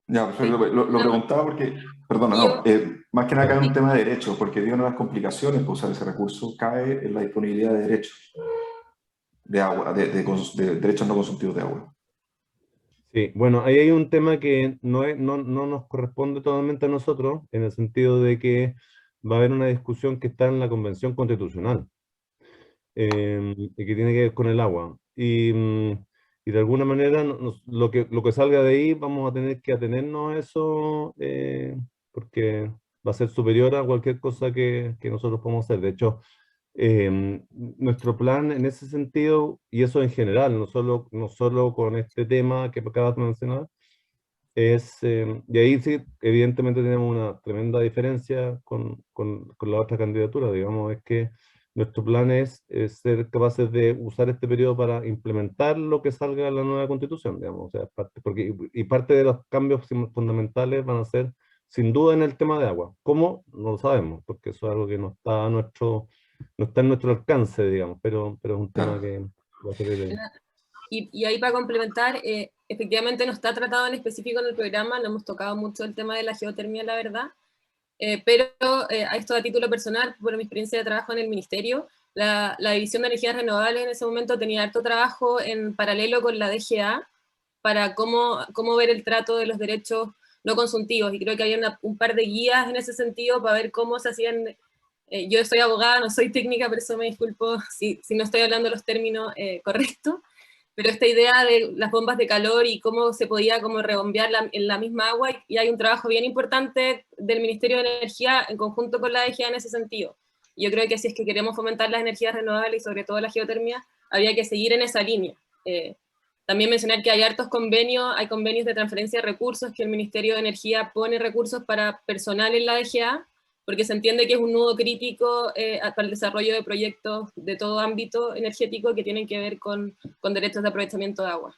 Ya, perfecto. Lo preguntaba porque, perdona, no, Yo, más que nada cae en un tema de derechos, porque una de las complicaciones para usar ese recurso cae en la disponibilidad de derechos de agua, de derechos no consultivos de agua. Sí, bueno, ahí hay un tema que no nos corresponde totalmente a nosotros, en el sentido de que va a haber una discusión que está en la Convención Constitucional, y que tiene que ver con el agua. Y de alguna manera lo que salga de ahí vamos a tener que atenernos a eso, porque va a ser superior a cualquier cosa que nosotros podamos hacer. De hecho, nuestro plan en ese sentido, y eso en general, no solo con este tema que acabas de mencionar, es, y ahí sí, evidentemente tenemos una tremenda diferencia con la otra candidatura, digamos, es que nuestro plan es ser capaces de usar este periodo para implementar lo que salga de la nueva constitución, digamos, o sea, y parte de los cambios fundamentales van a ser, sin duda, en el tema de agua. ¿Cómo? No lo sabemos, porque eso es algo que no está en nuestro alcance, digamos, pero es un tema Claro. que va a ser. y ahí para complementar, efectivamente no está tratado en específico en el programa, no hemos tocado mucho el tema de la geotermia, la verdad, pero a esto a título personal, por mi experiencia de trabajo en el ministerio, la División de Energías Renovables en ese momento tenía harto trabajo en paralelo con la DGA para cómo ver el trato de los derechos no consultivos, y creo que había un par de guías en ese sentido para ver cómo se hacían. Yo soy abogada, no soy técnica, por eso me disculpo si no estoy hablando los términos correctos, pero esta idea de las bombas de calor y cómo se podía como rebombear en la misma agua, y hay un trabajo bien importante del Ministerio de Energía en conjunto con la DGA en ese sentido. Yo creo que si es que queremos fomentar las energías renovables y sobre todo la geotermia, habría que seguir en esa línea. También mencionar que hay hartos convenios, hay convenios de transferencia de recursos, que el Ministerio de Energía pone recursos para personal en la DGA, porque se entiende que es un nudo crítico para el desarrollo de proyectos de todo ámbito energético que tienen que ver con derechos de aprovechamiento de agua.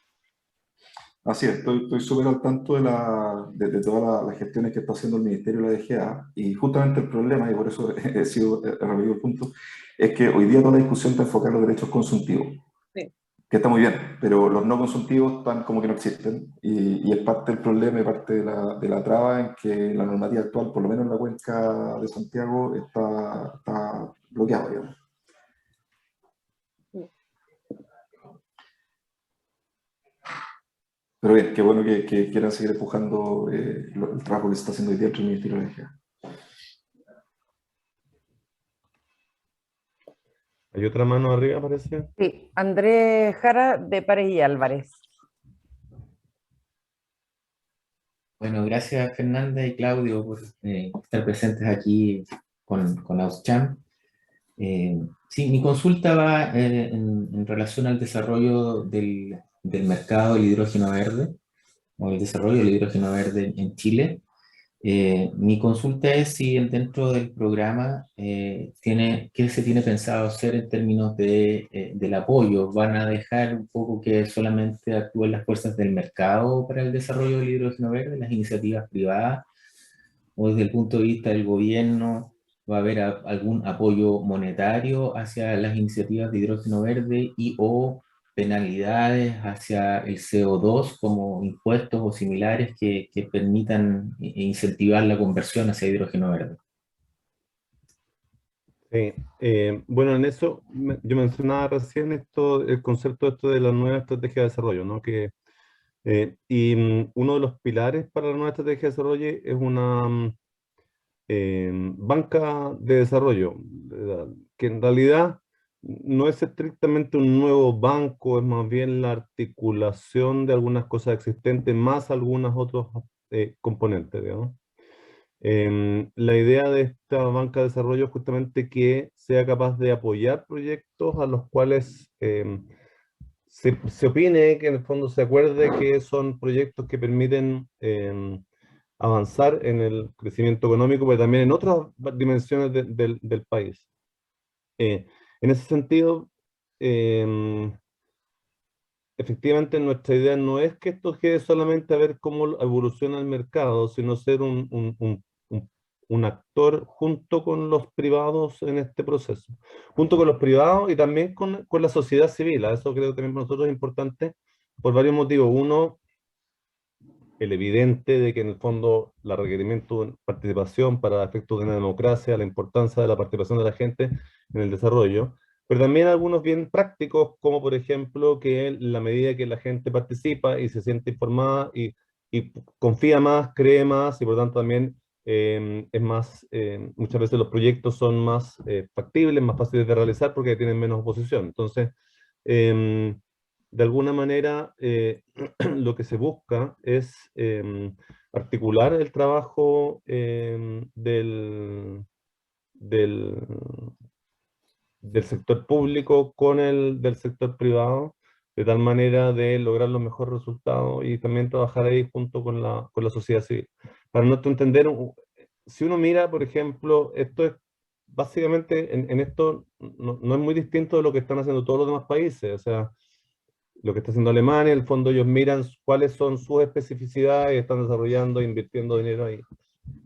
Así es, estoy súper al tanto de todas las gestiones que está haciendo el Ministerio de la DGA, y justamente el problema, y por eso he repetido el punto, es que hoy día toda la discusión está enfocada en los derechos consultivos, Sí. que está muy bien, pero los no consultivos están como que no existen, y es parte del problema y parte de la traba en que la normativa actual, por lo menos en la cuenca de Santiago, está bloqueada, digamos. Pero bien, qué bueno que quieran seguir empujando el trabajo que se está haciendo hoy día entre el Ministerio de la DGA. ¿Hay otra mano arriba, parece? Sí, Andrés Jara de Pares y Álvarez. Bueno, gracias Fernanda y Claudio por estar presentes aquí con AusCham. Sí, mi consulta va en relación al desarrollo del mercado del hidrógeno verde, o el desarrollo del hidrógeno verde en Chile. Mi consulta es si dentro del programa qué se tiene pensado hacer en términos del apoyo. ¿Van a dejar un poco que solamente actúen las fuerzas del mercado para el desarrollo del hidrógeno verde, las iniciativas privadas? ¿O desde el punto de vista del gobierno va a haber algún apoyo monetario hacia las iniciativas de hidrógeno verde y o penalidades hacia el CO2 como impuestos o similares que permitan incentivar la conversión hacia hidrógeno verde? Sí, bueno, en eso yo mencionaba recién el concepto esto de la nueva estrategia de desarrollo, ¿no? Uno de los pilares para la nueva estrategia de desarrollo es una banca de desarrollo, que en realidad no es estrictamente un nuevo banco, es más bien la articulación de algunas cosas existentes más algunos otros componentes, digamos. La idea de esta banca de desarrollo es justamente que sea capaz de apoyar proyectos a los cuales se opine, que en el fondo se acuerde que son proyectos que permiten avanzar en el crecimiento económico, pero también en otras dimensiones del país. En ese sentido, efectivamente nuestra idea no es que esto quede solamente a ver cómo evoluciona el mercado, sino ser un actor junto con los privados en este proceso, junto con los privados y también con la sociedad civil. A eso creo que también para nosotros es importante por varios motivos. Uno, el evidente de que en el fondo el requerimiento de participación para efectos de una democracia, la importancia de la participación de la gente en el desarrollo, pero también algunos bien prácticos, como por ejemplo que en la medida que la gente participa y se siente informada y confía más, cree más, y por tanto también es más, muchas veces los proyectos son más factibles, más fáciles de realizar porque tienen menos oposición. Entonces, de alguna manera, lo que se busca es articular el trabajo del sector público con el del sector privado, de tal manera de lograr los mejores resultados y también trabajar ahí junto con la sociedad civil. Para nuestro entender, si uno mira, por ejemplo, esto es básicamente, en esto no es muy distinto de lo que están haciendo todos los demás países, o sea, lo que está haciendo Alemania, en el fondo ellos miran cuáles son sus especificidades y están desarrollando, invirtiendo dinero ahí.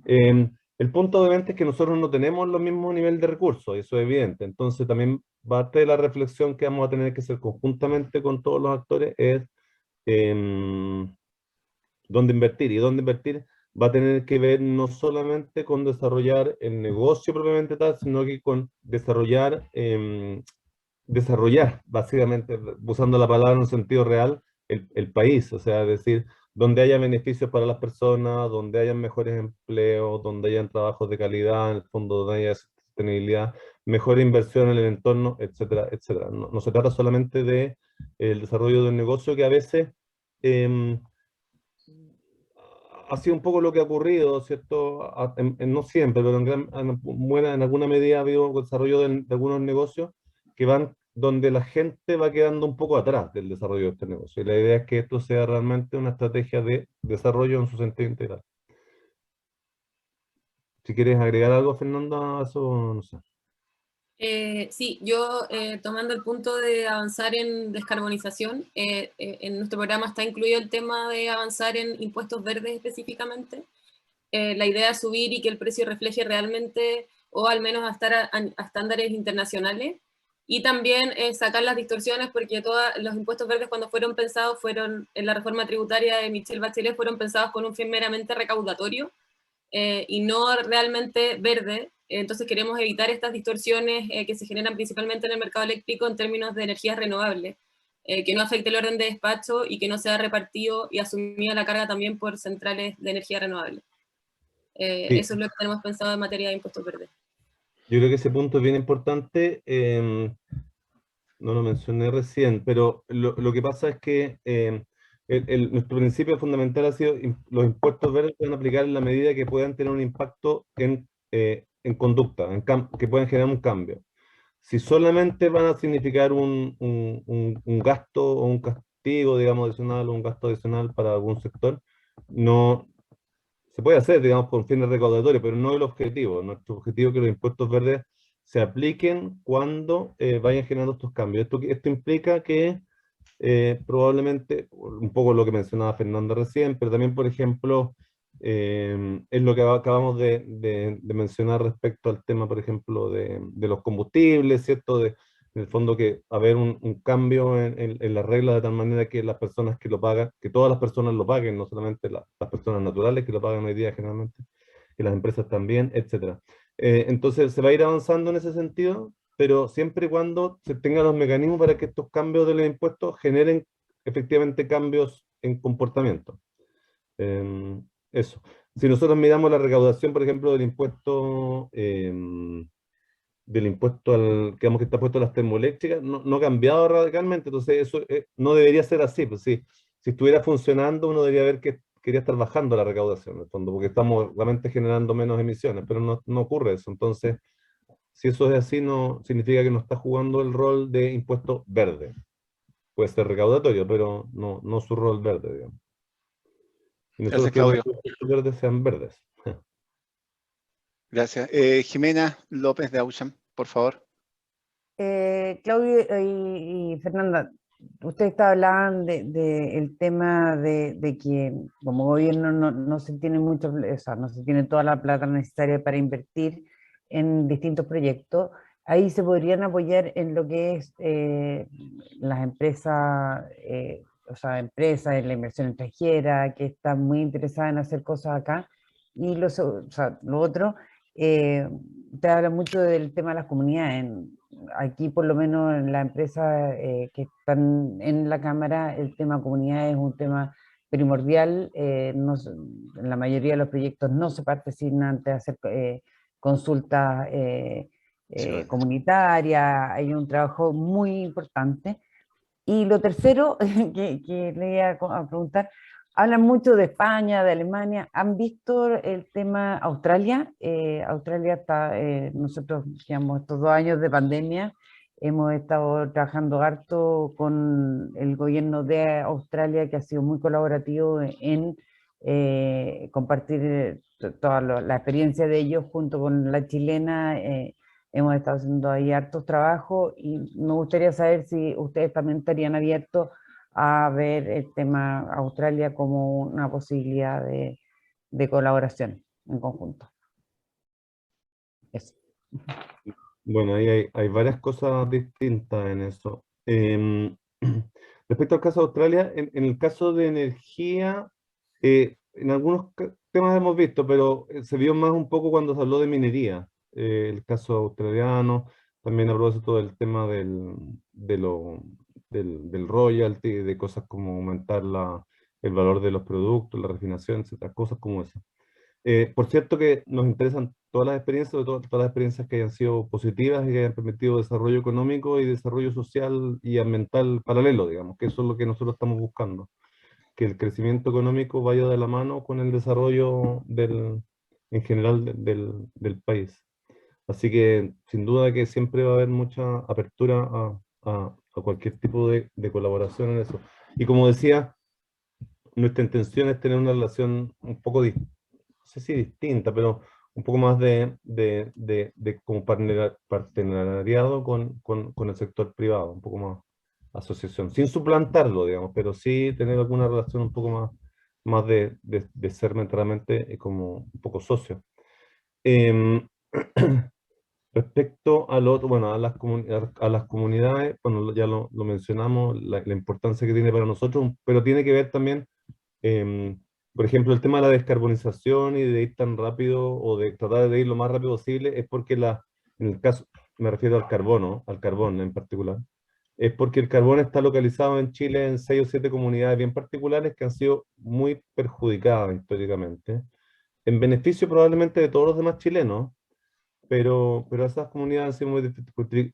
El punto obviamente es que nosotros no tenemos los mismos niveles de recursos, eso es evidente. Entonces también parte de la reflexión que vamos a tener que hacer conjuntamente con todos los actores es dónde invertir. Y dónde invertir va a tener que ver no solamente con desarrollar el negocio propiamente tal, sino que con desarrollar básicamente, usando la palabra en un sentido real, el país, o sea, es decir, donde haya beneficios para las personas, donde haya mejores empleos, donde hayan trabajos de calidad, en el fondo donde haya sostenibilidad, mejor inversión en el entorno, etcétera, etcétera. No se trata solamente de el desarrollo de un negocio que a veces ha sido un poco lo que ha ocurrido, ¿cierto? No siempre, pero en alguna medida ha habido desarrollo de algunos negocios que van donde la gente va quedando un poco atrás del desarrollo de este negocio. Y la idea es que esto sea realmente una estrategia de desarrollo en su sentido integral. Si quieres agregar algo, Fernanda, a eso, no sé. Sí, yo tomando el punto de avanzar en descarbonización, en nuestro programa está incluido el tema de avanzar en impuestos verdes específicamente. La idea es subir y que el precio refleje realmente, o al menos a estar a estándares internacionales, y también sacar las distorsiones, porque todos los impuestos verdes cuando fueron pensados, fueron en la reforma tributaria de Michelle Bachelet, fueron pensados con un fin meramente recaudatorio, y no realmente verde. Entonces queremos evitar estas distorsiones que se generan principalmente en el mercado eléctrico en términos de energías renovables, que no afecte el orden de despacho y que no sea repartido y asumida la carga también por centrales de energía renovable. Sí. Eso es lo que tenemos pensado en materia de impuestos verdes. Yo creo que ese punto es bien importante. No lo mencioné recién, pero lo que pasa es que nuestro principio fundamental ha sido los impuestos verdes se van a aplicar en la medida que puedan tener un impacto en conducta, que puedan generar un cambio. Si solamente van a significar un gasto o un castigo, digamos, adicional o un gasto adicional para algún sector, no se puede hacer, digamos, con fines recaudatorios, pero no el objetivo. Nuestro objetivo es que los impuestos verdes se apliquen cuando vayan generando estos cambios. Esto implica que probablemente, un poco lo que mencionaba Fernanda recién, pero también, por ejemplo, es lo que acabamos de mencionar respecto al tema, por ejemplo, de los combustibles, ¿cierto? En el fondo que haber un cambio en las reglas de tal manera que las personas que lo pagan, que todas las personas lo paguen, no solamente las personas naturales que lo pagan hoy día generalmente, que las empresas también, etcétera. Entonces se va a ir avanzando en ese sentido, pero siempre y cuando se tengan los mecanismos para que estos cambios de los impuestos generen efectivamente cambios en comportamiento. Eso. Si nosotros miramos la recaudación, por ejemplo, del impuesto digamos que está puesto a las termoeléctricas, no ha cambiado radicalmente, entonces eso no debería ser así, pues si estuviera funcionando uno debería ver que quería estar bajando la recaudación, en el fondo, porque estamos realmente generando menos emisiones, pero no ocurre eso, entonces si eso es así, no significa que no está jugando el rol de impuesto verde. Puede ser recaudatorio, pero no su rol verde, digamos. Y nosotros Gracias, Claudio. queremos que los impuestos verdes sean verdes. Gracias. Jimena López de Aucham, por favor. Claudio y Fernanda, ustedes hablaban de el tema de que como gobierno no se tiene mucho, o sea, no se tiene toda la plata necesaria para invertir en distintos proyectos. Ahí se podrían apoyar en lo que es las empresas, o sea, empresas en la inversión extranjera, que están muy interesadas en hacer cosas acá. Y o sea, lo otro, te habla mucho del tema de las comunidades. Aquí, por lo menos en la empresa que están en la Cámara, el tema comunidad es un tema primordial. En la mayoría de los proyectos no se parte sin antes hacer consultas comunitarias. Hay un trabajo muy importante. Y lo tercero que le iba a preguntar, hablan mucho de España, de Alemania. ¿Han visto el tema Australia? Australia está, nosotros llevamos estos 2 años de pandemia, hemos estado trabajando harto con el gobierno de Australia, que ha sido muy colaborativo en compartir toda la experiencia de ellos junto con la chilena. Hemos estado haciendo ahí hartos trabajos y me gustaría saber si ustedes también estarían abiertos a ver el tema Australia como una posibilidad de colaboración en conjunto. Eso. Bueno, ahí hay varias cosas distintas en eso. Respecto al caso de Australia, en el caso de energía, en algunos temas hemos visto, pero se vio más un poco cuando se habló de minería. El caso australiano, también a propósito del tema del royalty, de cosas como aumentar el valor de los productos, la refinación, etcétera, cosas como esas. Por cierto que nos interesan todas las experiencias, sobre todo todas las experiencias que hayan sido positivas y que hayan permitido desarrollo económico y desarrollo social y ambiental paralelo, digamos, que eso es lo que nosotros estamos buscando, que el crecimiento económico vaya de la mano con el desarrollo en general del país. Así que sin duda que siempre va a haber mucha apertura a cualquier tipo de colaboración en eso. Y como decía, nuestra intención es tener una relación un poco no sé si distinta, pero un poco más de como partenariado con el sector privado, un poco más asociación, sin suplantarlo, digamos, pero sí tener alguna relación un poco más de ser mentalmente como un poco socio. Em, Respecto al otro, bueno, a las comunidades, bueno, ya lo mencionamos, la importancia que tiene para nosotros, pero tiene que ver también, por ejemplo, el tema de la descarbonización y de ir tan rápido o de tratar de ir lo más rápido posible, es porque en el caso, me refiero al carbón en particular, es porque el carbón está localizado en Chile en 6 o 7 comunidades bien particulares que han sido muy perjudicadas históricamente, en beneficio probablemente de todos los demás chilenos, pero esas comunidades han sido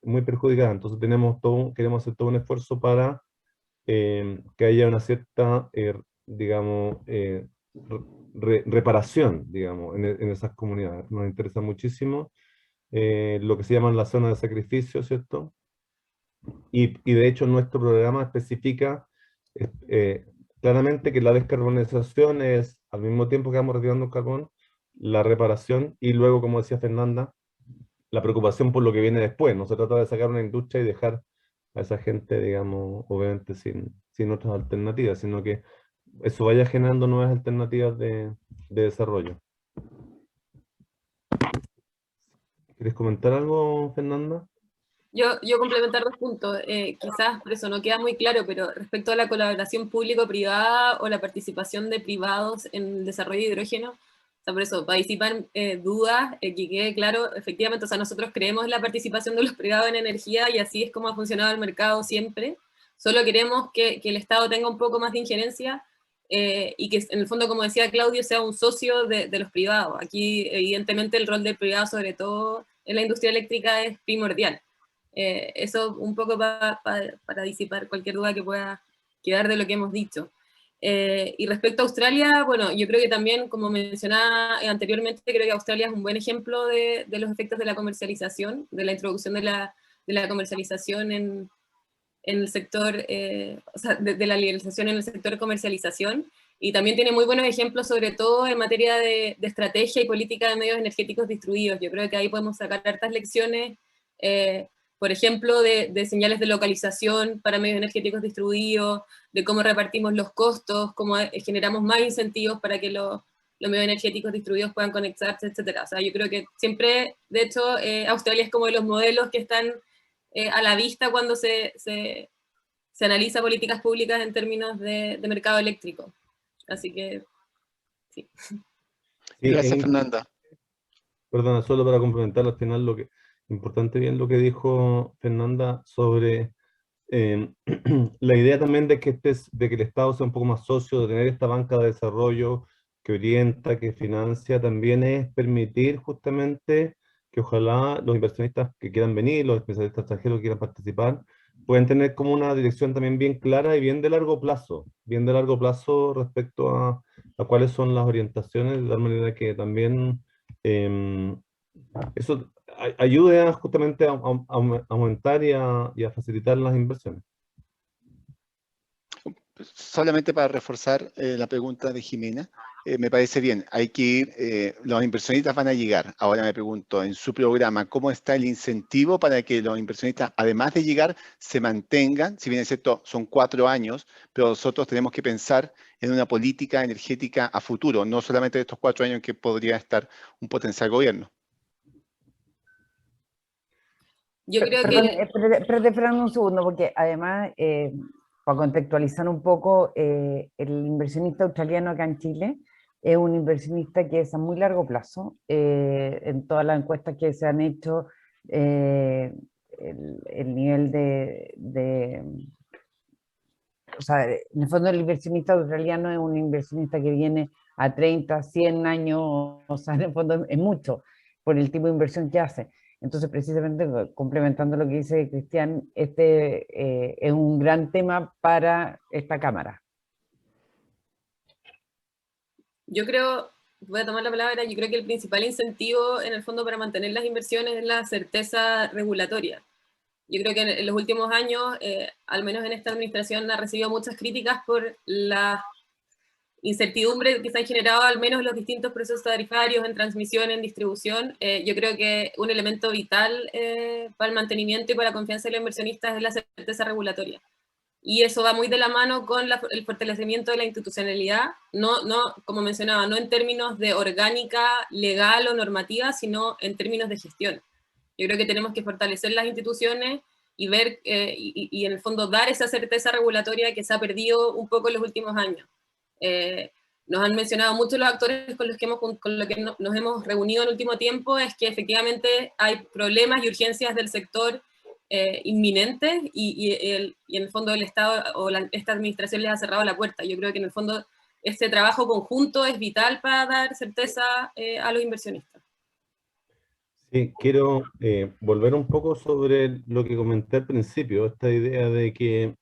muy perjudicadas. Entonces queremos hacer todo un esfuerzo para que haya una cierta, digamos, reparación, digamos, en esas comunidades. Nos interesa muchísimo lo que se llama la zona de sacrificio, ¿cierto? Y de hecho nuestro programa especifica claramente que la descarbonización es, al mismo tiempo que vamos retirando el carbón, la reparación y luego, como decía Fernanda, la preocupación por lo que viene después. No se trata de sacar una industria y dejar a esa gente, digamos, obviamente sin otras alternativas, sino que eso vaya generando nuevas alternativas de desarrollo. ¿Quieres comentar algo, Fernanda? Yo complementar 2 puntos, quizás por eso no queda muy claro, pero respecto a la colaboración público-privada o la participación de privados en el desarrollo de hidrógeno, o sea, por eso, para disipar dudas, que quede claro, efectivamente, o sea, nosotros creemos en la participación de los privados en energía y así es como ha funcionado el mercado siempre, solo queremos que el Estado tenga un poco más de injerencia y que en el fondo, como decía Claudio, sea un socio de los privados. Aquí, evidentemente, el rol del privado, sobre todo en la industria eléctrica, es primordial. Eso un poco para disipar cualquier duda que pueda quedar de lo que hemos dicho. Y respecto a Australia, bueno, yo creo que también, como mencionaba anteriormente, creo que Australia es un buen ejemplo de los efectos de la comercialización, de la introducción de la comercialización en el sector, o sea, de la liberalización en el sector de comercialización, y también tiene muy buenos ejemplos, sobre todo en materia de estrategia y política de medios energéticos distribuidos. Yo creo que ahí podemos sacar hartas lecciones por ejemplo, de señales de localización para medios energéticos distribuidos, de cómo repartimos los costos, cómo generamos más incentivos para que los medios energéticos distribuidos puedan conectarse, etc. O sea, yo creo que siempre, de hecho, Australia es como de los modelos que están a la vista cuando se analiza políticas públicas en términos de mercado eléctrico. Así que, sí. Gracias, Fernanda. Perdona, solo para complementar al final lo que importante bien lo que dijo Fernanda sobre la idea también de que el Estado sea un poco más socio, de tener esta banca de desarrollo que orienta, que financia, también es permitir justamente que ojalá los inversionistas que quieran venir, los especialistas extranjeros que quieran participar, pueden tener como una dirección también bien clara y bien de largo plazo respecto a cuáles son las orientaciones, de tal manera que también eso ayude justamente a aumentar y a facilitar las inversiones. Solamente para reforzar la pregunta de Jimena, me parece bien, hay que ir, los inversionistas van a llegar. Ahora me pregunto, en su programa, ¿cómo está el incentivo para que los inversionistas, además de llegar, se mantengan? Si bien es cierto, son 4 años, pero nosotros tenemos que pensar en una política energética a futuro, no solamente de estos 4 años en que podría estar un potencial gobierno. Yo creo Perdón, que... espérate, Fernando, un segundo, porque además, para contextualizar un poco, el inversionista australiano acá en Chile es un inversionista que es a muy largo plazo. En todas las encuestas que se han hecho, el nivel o sea, en el fondo el inversionista australiano es un inversionista que viene a 30, 100 años, o sea, en el fondo es mucho por el tipo de inversión que hace. Entonces, precisamente, complementando lo que dice Cristian, es un gran tema para esta Cámara. Yo creo, voy a tomar la palabra, yo creo que el principal incentivo en el fondo para mantener las inversiones es la certeza regulatoria. Yo creo que en los últimos años, al menos en esta administración, ha recibido muchas críticas por la incertidumbre que se han generado al menos los distintos procesos tarifarios en transmisión, en distribución. Yo creo que un elemento vital para el mantenimiento y para la confianza de los inversionistas es la certeza regulatoria. Y eso va muy de la mano con el fortalecimiento de la institucionalidad, no, como mencionaba, no en términos de orgánica, legal o normativa, sino en términos de gestión. Yo creo que tenemos que fortalecer las instituciones y ver, y en el fondo dar esa certeza regulatoria que se ha perdido un poco en los últimos años. Nos han mencionado muchos los actores con los que nos hemos reunido en el último tiempo, es que efectivamente hay problemas y urgencias del sector inminentes y en el fondo el Estado o esta administración les ha cerrado la puerta. Yo creo que en el fondo este trabajo conjunto es vital para dar certeza a los inversionistas. Sí, quiero volver un poco sobre lo que comenté al principio, esta idea de que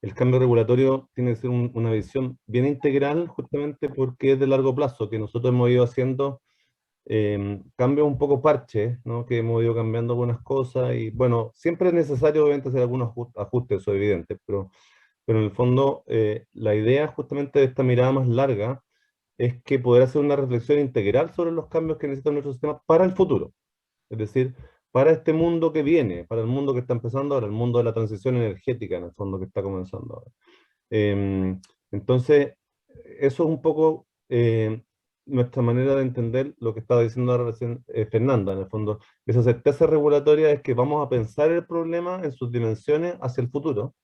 el cambio regulatorio tiene que ser una visión bien integral, justamente porque es de largo plazo, que nosotros hemos ido haciendo cambios un poco parches, ¿no? Que hemos ido cambiando algunas cosas y bueno, siempre es necesario obviamente hacer algunos ajustes, eso es evidente, pero en el fondo la idea justamente de esta mirada más larga es que poder hacer una reflexión integral sobre los cambios que necesita nuestro sistema para el futuro, es decir, para este mundo que viene, para el mundo que está empezando ahora, el mundo de la transición energética en el fondo que está comenzando ahora. Entonces, eso es un poco nuestra manera de entender lo que estaba diciendo ahora recién Fernanda, en el fondo. Esa certeza regulatoria es que vamos a pensar el problema en sus dimensiones hacia el futuro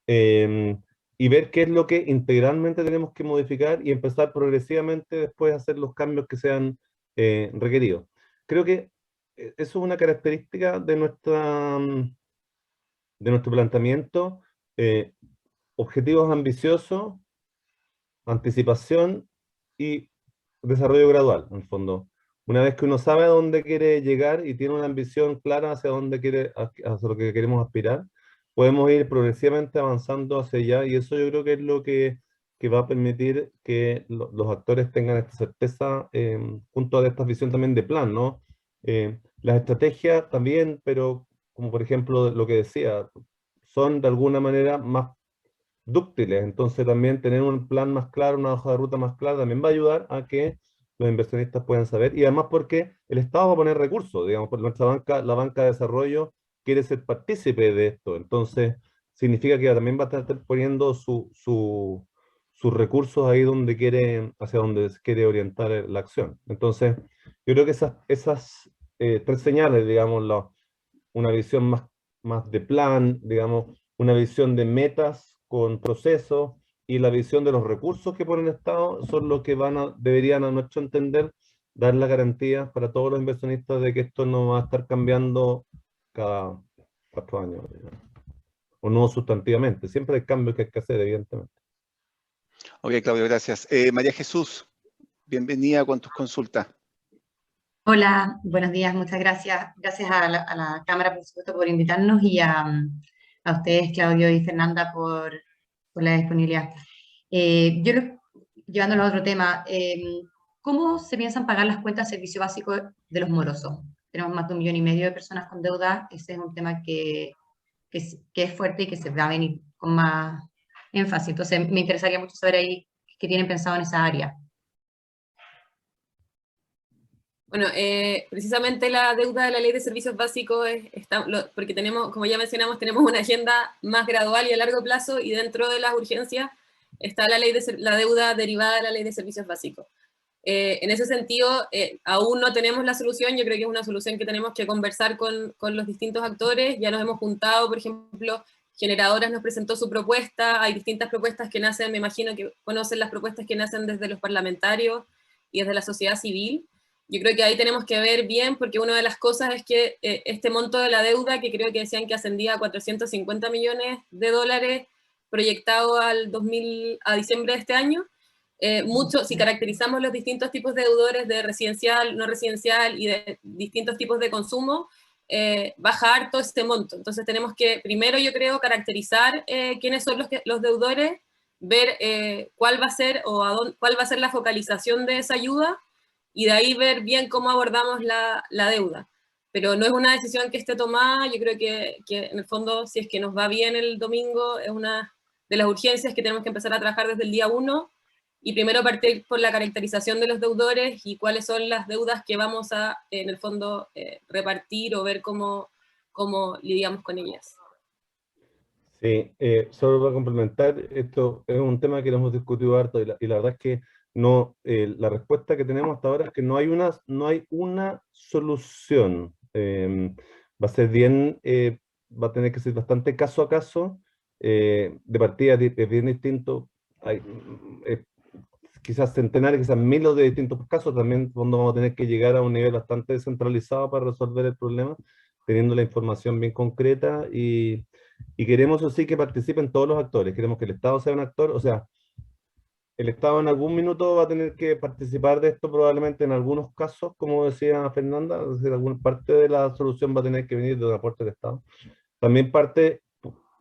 y ver qué es lo que integralmente tenemos que modificar y empezar progresivamente después a hacer los cambios que sean requeridos. Creo que eso es una característica de nuestro planteamiento, objetivos ambiciosos, anticipación y desarrollo gradual, en el fondo. Una vez que uno sabe a dónde quiere llegar y tiene una ambición clara hacia hacia lo que queremos aspirar, podemos ir progresivamente avanzando hacia allá y eso yo creo que es lo que va a permitir que los actores tengan esta certeza junto a esta visión también de plan, ¿no? Las estrategias también, pero como por ejemplo lo que decía, son de alguna manera más dúctiles, entonces también tener un plan más claro, una hoja de ruta más clara, también va a ayudar a que los inversionistas puedan saber, y además porque el Estado va a poner recursos, digamos, por nuestra banca, la banca de desarrollo quiere ser partícipe de esto. Entonces, significa que también va a estar poniendo sus recursos ahí donde quiere, hacia donde quiere orientar la acción. Entonces, yo creo que esas tres señales, digamos, una visión más de plan, digamos, una visión de metas con procesos y la visión de los recursos que pone el Estado son los que deberían, a nuestro entender, dar la garantía para todos los inversionistas de que esto no va a estar cambiando cada 4 años, digamos, o no sustantivamente. Siempre hay cambios que hay que hacer, evidentemente. Ok, Claudio, gracias. María Jesús, bienvenida con tus consultas. Hola, buenos días, muchas gracias. Gracias a la Cámara, por supuesto, por invitarnos y a ustedes, Claudio y Fernanda, por la disponibilidad. Llevándolo a otro tema, ¿cómo se piensan pagar las cuentas de servicio básico de los morosos? Tenemos más de 1,5 millones de personas con deuda. Ese es un tema que es fuerte y que se va a venir con más énfasis. Entonces, me interesaría mucho saber ahí qué tienen pensado en esa área. Bueno, precisamente la deuda de la Ley de Servicios Básicos porque tenemos, como ya mencionamos, tenemos una agenda más gradual y a largo plazo, y dentro de las urgencias está la deuda derivada de la Ley de Servicios Básicos. En ese sentido, aún no tenemos la solución. Yo creo que es una solución que tenemos que conversar con los distintos actores. Ya nos hemos juntado, por ejemplo, Generadoras nos presentó su propuesta, hay distintas propuestas que nacen, me imagino que conocen las propuestas que nacen desde los parlamentarios y desde la sociedad civil. Yo creo que ahí tenemos que ver bien, porque una de las cosas es que este monto de la deuda, que creo que decían que ascendía a 450 millones de dólares, proyectado a diciembre de este año, si caracterizamos los distintos tipos de deudores de residencial, no residencial y de distintos tipos de consumo, baja harto este monto. Entonces tenemos que, primero yo creo, caracterizar quiénes son los deudores, ver cuál va a ser la focalización de esa ayuda, y de ahí ver bien cómo abordamos la deuda. Pero no es una decisión que esté tomada. Yo creo que en el fondo, si es que nos va bien el domingo, es una de las urgencias que tenemos que empezar a trabajar desde el día 1, y primero partir por la caracterización de los deudores y cuáles son las deudas que vamos a, en el fondo, repartir o ver cómo lidiamos con ellas. Sí, solo para complementar, esto es un tema que lo hemos discutido harto, y la verdad es que no, la respuesta que tenemos hasta ahora es que no hay una solución. Va a ser va a tener que ser bastante caso a caso. De partida es bien distinto. Hay quizás centenares, quizás miles de distintos casos. También cuando vamos a tener que llegar a un nivel bastante descentralizado para resolver el problema, teniendo la información bien concreta, y queremos así que participen todos los actores. Queremos que el Estado sea un actor, o sea, el Estado en algún minuto va a tener que participar de esto, probablemente en algunos casos, como decía Fernanda, es decir, alguna parte de la solución va a tener que venir de un aporte del Estado. También parte,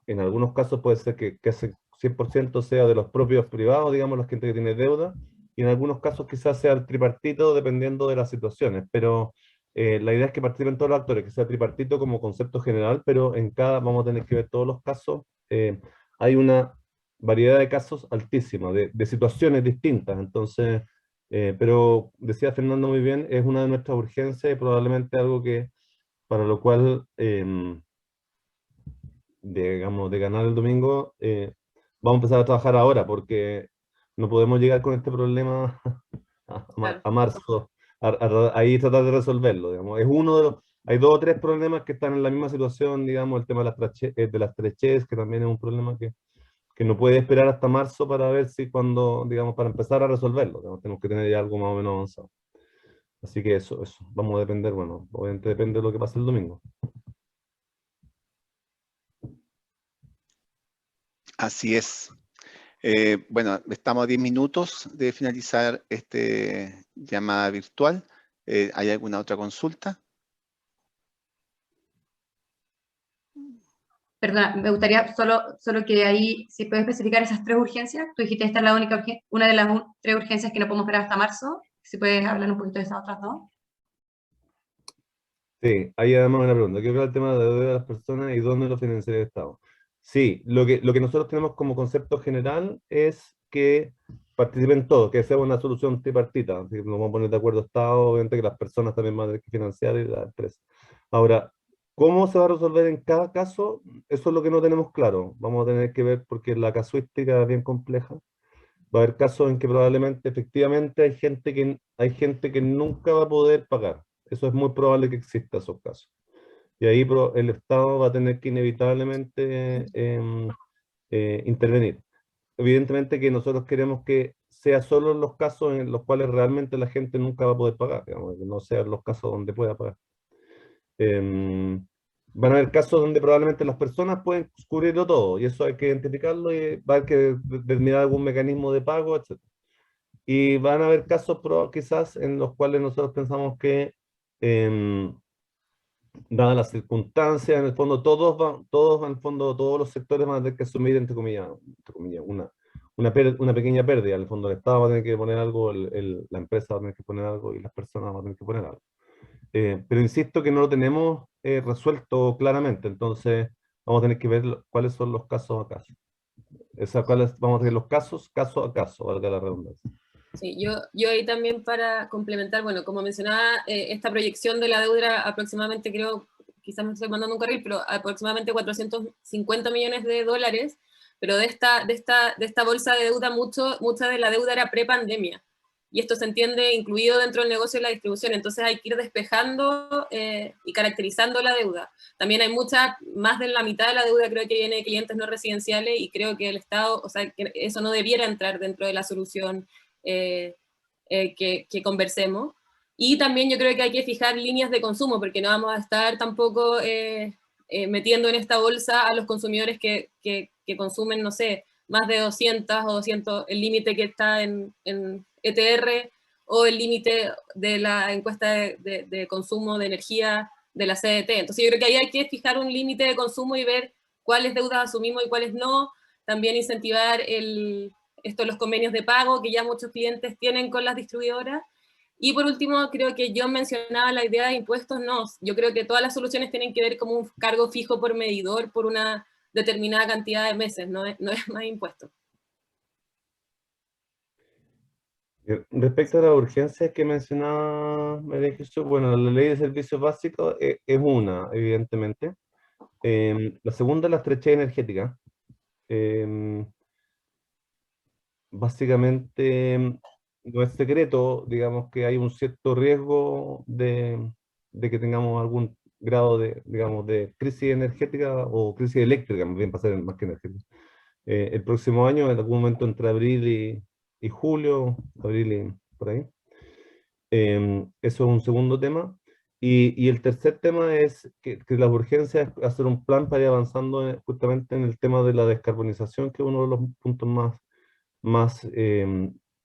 en algunos casos puede ser que ese 100% sea de los propios privados, digamos, la gente que tiene deuda, y en algunos casos quizás sea el tripartito, dependiendo de las situaciones, pero la idea es que participen todos los actores, que sea tripartito como concepto general, pero vamos a tener que ver todos los casos. Hay una variedad de casos altísima, de situaciones distintas. Entonces, pero decía Fernando muy bien, es una de nuestras urgencias y probablemente algo para lo cual, digamos, de ganar el domingo, vamos a empezar a trabajar ahora, porque no podemos llegar con este problema a marzo, ahí tratar de resolverlo, digamos. Hay 2 o 3 problemas que están en la misma situación, digamos, el tema de las treches, que también es un problema que no puede esperar hasta marzo para ver si digamos, para empezar a resolverlo, digamos, tenemos que tener ya algo más o menos avanzado. Así que eso, vamos a depender, bueno, obviamente depende de lo que pase el domingo. Así es. Bueno, estamos a 10 minutos de finalizar esta llamada virtual. ¿Hay alguna otra consulta? Perdona, me gustaría solo que ahí, si puedes especificar esas 3 urgencias. Tú dijiste esta es la única una de las 3 urgencias que no podemos esperar hasta marzo. Si puedes hablar un poquito de esas otras 2. Sí, hay además una pregunta. ¿Qué es el tema de la deuda de las personas y dónde lo financiaría el Estado? Sí, lo que nosotros tenemos como concepto general es que participen todos, que sea una solución tripartita. Así que nos vamos a poner de acuerdo Estado, obviamente que las personas también van a tener que financiar y las empresas. Ahora, ¿Cómo se va a resolver en cada caso? Eso es lo que no tenemos claro. Vamos a tener que ver porque la casuística es bien compleja. Va a haber casos en que probablemente, efectivamente, hay gente que nunca va a poder pagar. Eso es muy probable que exista esos casos. Y ahí el Estado va a tener que inevitablemente intervenir. Evidentemente que nosotros queremos que sea solo los casos en los cuales realmente la gente nunca va a poder pagar, digamos, que no sean los casos donde pueda pagar. Van a haber casos donde probablemente las personas pueden cubrirlo todo, y eso hay que identificarlo y va a haber que determinar algún mecanismo de pago, etc. Y van a haber casos quizás en los cuales nosotros pensamos que, dadas las circunstancias, en el fondo todos en el fondo, todos los sectores van a tener que asumir, entre comillas, una pequeña pérdida. En el fondo el Estado va a tener que poner algo, la empresa va a tener que poner algo y las personas van a tener que poner algo. Pero insisto que no lo tenemos resuelto claramente, entonces vamos a tener que ver cuáles son los casos a caso. Vamos a tener los casos, caso a caso, valga la redundancia. Sí, yo ahí también para complementar, bueno, como mencionaba, esta proyección de la deuda aproximadamente, creo, quizás me estoy mandando un carril, pero aproximadamente 450 millones de dólares, pero de esta bolsa de deuda, mucha de la deuda era pre-pandemia. Y esto se entiende incluido dentro del negocio de la distribución, entonces hay que ir despejando y caracterizando la deuda. También hay más de la mitad de la deuda creo que viene de clientes no residenciales y creo que el Estado, o sea, que eso no debiera entrar dentro de la solución que conversemos. Y también yo creo que hay que fijar líneas de consumo, porque no vamos a estar tampoco metiendo en esta bolsa a los consumidores que consumen, no sé, más de 200 o 200, el límite que está en ETR, o el límite de la encuesta de consumo de energía de la CDT. Entonces yo creo que ahí hay que fijar un límite de consumo y ver cuáles deudas asumimos y cuáles no. También incentivar los convenios de pago que ya muchos clientes tienen con las distribuidoras. Y por último, creo que yo mencionaba la idea de impuestos. No, yo creo que todas las soluciones tienen que ver como un cargo fijo por medidor por una determinada cantidad de meses, no es más impuestos. Respecto a las urgencias que mencionaba María Jesús, bueno, la ley de servicios básicos es una, evidentemente. La segunda es la estrechez energética. Básicamente, no es secreto, digamos, que hay un cierto riesgo de que tengamos algún grado de, digamos, de crisis energética o crisis eléctrica, más bien para ser más que energética. El próximo año, en algún momento entre abril y julio, abril y por ahí. Eso es un segundo tema. Y el tercer tema es que la urgencia es hacer un plan para ir avanzando justamente en el tema de la descarbonización, que es uno de los puntos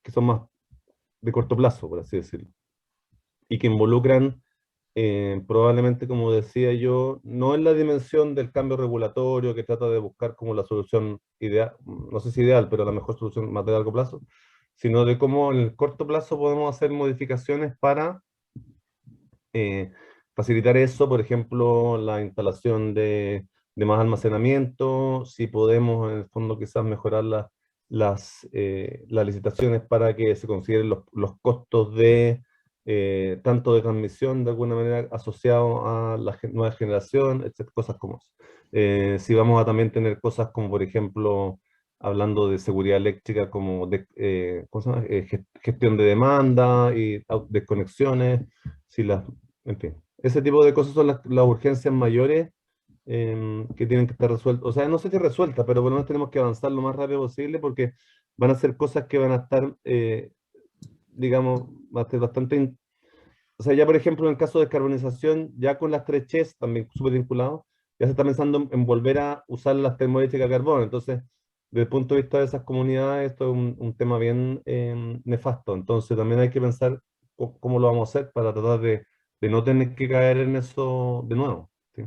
que son más de corto plazo, por así decirlo, y que involucran probablemente, como decía yo, no en la dimensión del cambio regulatorio que trata de buscar como la solución ideal, no sé si ideal, pero la mejor solución más de largo plazo, sino de cómo en el corto plazo podemos hacer modificaciones para facilitar eso, por ejemplo, la instalación de más almacenamiento, si podemos en el fondo quizás mejorar las licitaciones para que se consideren los costos de tanto de transmisión de alguna manera asociados a la nueva generación, etc., cosas como eso. Si vamos a también tener cosas como, por ejemplo, hablando de seguridad eléctrica, como ¿cómo se llama? Gestión de demanda y desconexiones, si en fin, ese tipo de cosas son las urgencias mayores que tienen que estar resueltas. O sea, no sé si resueltas, pero por lo menos tenemos que avanzar lo más rápido posible porque van a ser cosas que van a estar, digamos, va a ser bastante... O sea, ya por ejemplo, en el caso de descarbonización, ya con las 3Ches, también súper vinculados, ya se está pensando en volver a usar las termoeléctricas a carbón. Entonces, desde el punto de vista de esas comunidades, esto es un tema bien nefasto. Entonces, también hay que pensar cómo lo vamos a hacer para tratar de no tener que caer en eso de nuevo. ¿Sí?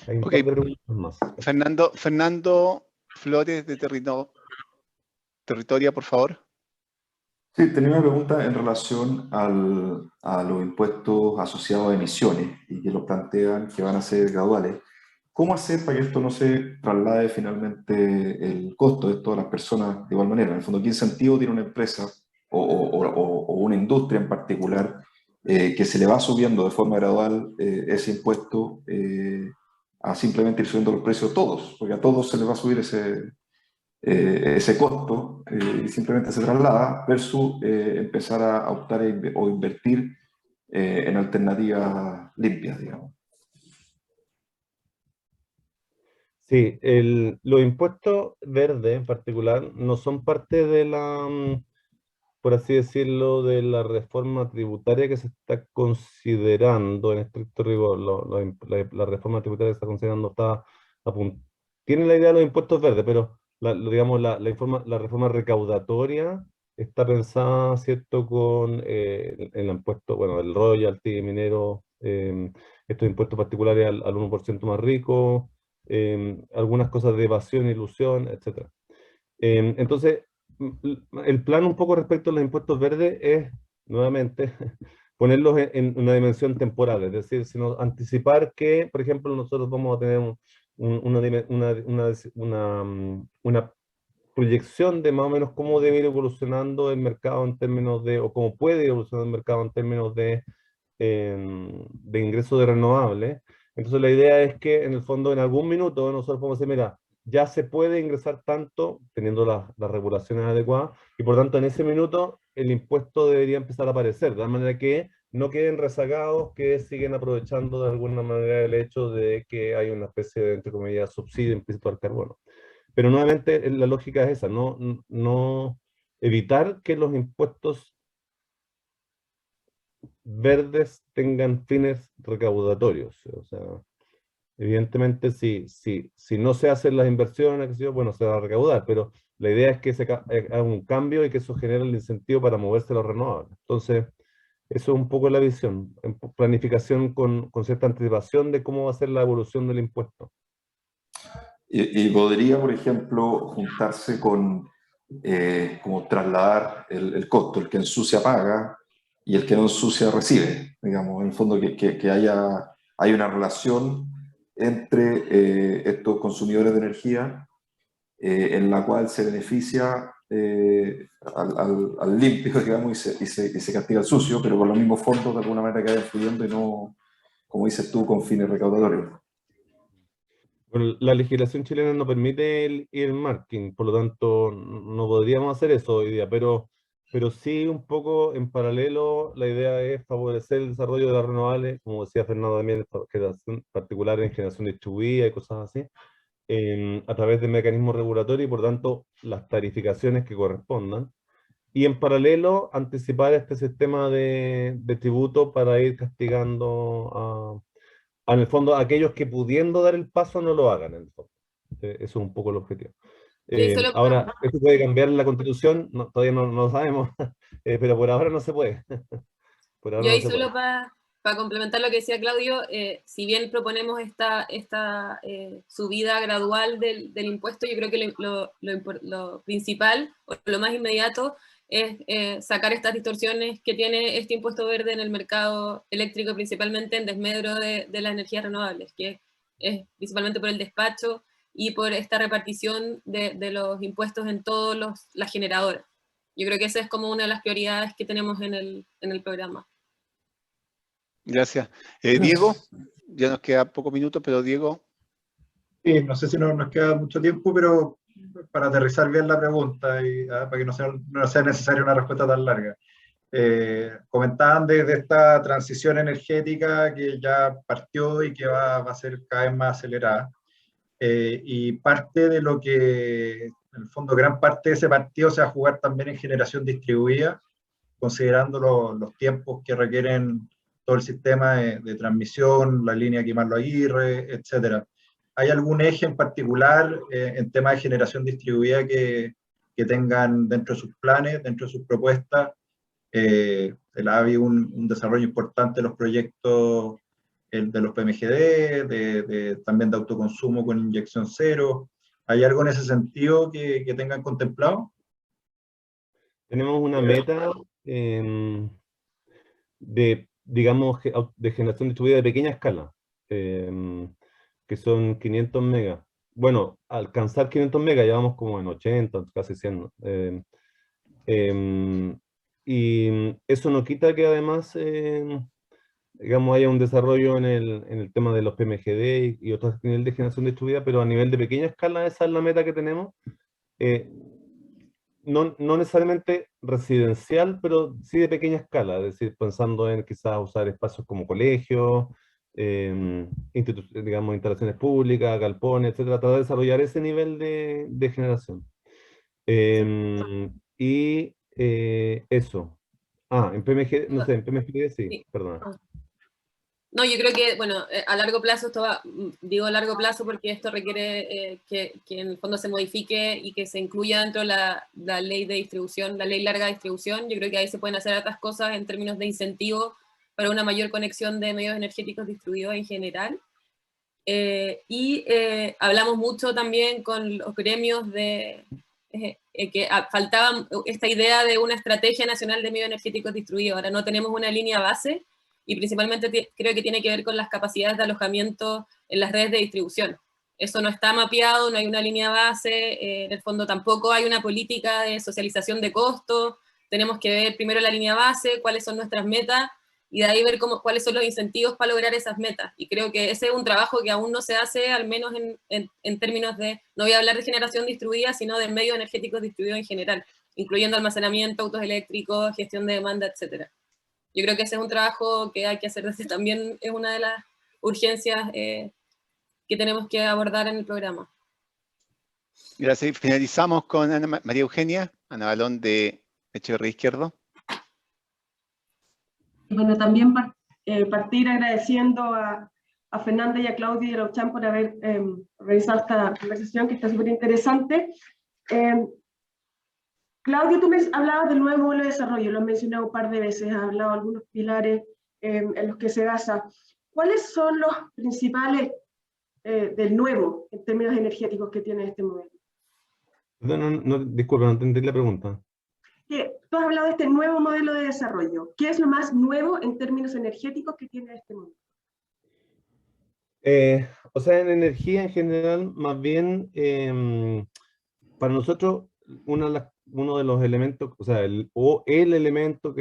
Hay un par de preguntas más. Fernando Flores de Territoria, por favor. Sí, tenía una pregunta en relación a los impuestos asociados a emisiones y que lo plantean que van a ser graduales. ¿Cómo hacer para que esto no se traslade finalmente el costo de todas las personas de igual manera? En el fondo, ¿qué incentivo tiene una empresa o una industria en particular que se le va subiendo de forma gradual ese impuesto a simplemente ir subiendo los precios a todos, porque a todos se les va a subir ese costo y simplemente se traslada, versus empezar a optar o invertir en alternativas limpias, digamos. Sí, los impuestos verdes en particular no son parte de por así decirlo, de la reforma tributaria que se está considerando en estricto rigor. La reforma tributaria que se está considerando tiene la idea de los impuestos verdes, pero digamos, la reforma recaudatoria está pensada, ¿cierto?, con el impuesto, bueno, el royalty minero, estos impuestos particulares al 1% más rico, algunas cosas de evasión, ilusión, etc. Entonces, el plan un poco respecto a los impuestos verdes es, nuevamente, ponerlos en una dimensión temporal, es decir, anticipar que, por ejemplo, nosotros vamos a tener una proyección de más o menos cómo debe ir evolucionando el mercado en términos de, o cómo puede ir evolucionando el mercado en términos de ingresos de renovables. Entonces la idea es que en el fondo en algún minuto nosotros podemos decir, mira, ya se puede ingresar tanto teniendo las regulaciones adecuadas y por tanto en ese minuto el impuesto debería empezar a aparecer, de tal manera que no queden rezagados, que siguen aprovechando de alguna manera el hecho de que hay una especie de, entre comillas, subsidio implícito al carbono. Pero nuevamente la lógica es esa, no evitar que los impuestos verdes tengan fines recaudatorios. O sea, evidentemente si no se hacen las inversiones, bueno, se va a recaudar, pero la idea es que se haga un cambio y que eso genere el incentivo para moverse a los renovables. Entonces, eso es un poco la visión, planificación con cierta anticipación de cómo va a ser la evolución del impuesto. Y podría, por ejemplo, juntarse con como trasladar el costo, el que ensucia paga y el que no ensucia recibe, digamos, en el fondo que hay una relación entre estos consumidores de energía en la cual se beneficia al limpio, digamos, y se castiga al sucio, pero con los mismos fondos de alguna manera que vayan fluyendo y no, como dices tú, con fines recaudatorios. Bueno, la legislación chilena no permite el earmarking, por lo tanto no podríamos hacer eso hoy día, pero sí un poco en paralelo la idea es favorecer el desarrollo de las renovables, como decía Fernando también, generación particular en generación distribuida y cosas así, a través de mecanismos regulatorios y por tanto las tarificaciones que correspondan. Y en paralelo anticipar este sistema de tributo para ir castigando en el fondo, aquellos que pudiendo dar el paso no lo hagan, en el fondo. Eso es un poco el objetivo. Ahora, ¿esto puede cambiar la Constitución? No, todavía no lo sabemos, pero por ahora no se puede. Por ahora Yo ahí no se solo puede. para complementar lo que decía Claudio, si bien proponemos esta subida gradual del impuesto, yo creo que lo principal, o lo más inmediato, es sacar estas distorsiones que tiene este impuesto verde en el mercado eléctrico, principalmente en desmedro de las energías renovables, que es principalmente por el despacho y por esta repartición de los impuestos en todas las generadoras. Yo creo que esa es como una de las prioridades que tenemos en el programa. Gracias. Diego, ya nos queda pocos minutos, pero Diego. Sí, no sé si nos queda mucho tiempo, pero para aterrizar bien la pregunta y para que no sea necesaria una respuesta tan larga. Comentaban de esta transición energética que ya partió y que va a ser cada vez más acelerada. Y parte de lo que, en el fondo, gran parte de ese partido se va a jugar también en generación distribuida, considerando los tiempos que requieren todo el sistema de transmisión, la línea Quimarlo Aguirre, etcétera. ¿Hay algún eje en particular en tema de generación distribuida que tengan dentro de sus planes, dentro de sus propuestas? Ha habido un desarrollo importante de los proyectos de los PMGD, también de autoconsumo con inyección cero. ¿Hay algo en ese sentido que tengan contemplado? Tenemos una meta digamos, de generación distribuida de pequeña escala, que son 500 megas. Bueno, alcanzar 500 megas, ya vamos como en 80, casi 100. y eso no quita que además, digamos, haya un desarrollo en el tema de los PMGD y otros niveles de generación distribuida, pero a nivel de pequeña escala esa es la meta que tenemos. No necesariamente residencial, pero sí de pequeña escala, es decir, pensando en quizás usar espacios como colegios, digamos, instalaciones públicas, galpones, etcétera, tratar de desarrollar ese nivel de generación. Y eso. En PMG, no sé, en PMG sí, Sí. perdón. No, yo creo que, bueno, a largo plazo, digo a largo plazo porque esto requiere que en el fondo se modifique y que se incluya dentro de la ley de distribución, la ley larga de distribución. Yo creo que ahí se pueden hacer otras cosas en términos de incentivo para una mayor conexión de medios energéticos distribuidos en general. Hablamos mucho también con los gremios que faltaba esta idea de una estrategia nacional de medios energéticos distribuidos. Ahora no tenemos una línea base, y principalmente creo que tiene que ver con las capacidades de alojamiento en las redes de distribución. Eso no está mapeado, no hay una línea base, en el fondo tampoco hay una política de socialización de costos. Tenemos que ver primero la línea base, cuáles son nuestras metas, y de ahí ver cuáles son los incentivos para lograr esas metas. Y creo que ese es un trabajo que aún no se hace, al menos en términos de, no voy a hablar de generación distribuida, sino de medios energéticos distribuidos en general, incluyendo almacenamiento, autos eléctricos, gestión de demanda, etcétera. Yo creo que ese es un trabajo que hay que hacer desde también, es una de las urgencias que tenemos que abordar en el programa. Gracias. Finalizamos con Ana María Eugenia, Ana Balón de Echeverría Izquierdo. Bueno, también partir agradeciendo a Fernanda y a Claudia y a la UCHAM por haber realizado esta conversación que está súper interesante. Claudia, tú me hablabas del nuevo modelo de desarrollo, lo has mencionado un par de veces, has hablado de algunos pilares en los que se basa. ¿Cuáles son los principales del nuevo en términos energéticos que tiene este modelo? Disculpa, no entendí la pregunta. Tú has hablado de este nuevo modelo de desarrollo. ¿Qué es lo más nuevo en términos energéticos que tiene este modelo? O sea, en energía en general, más bien, para nosotros, uno de los elementos, o sea, el elemento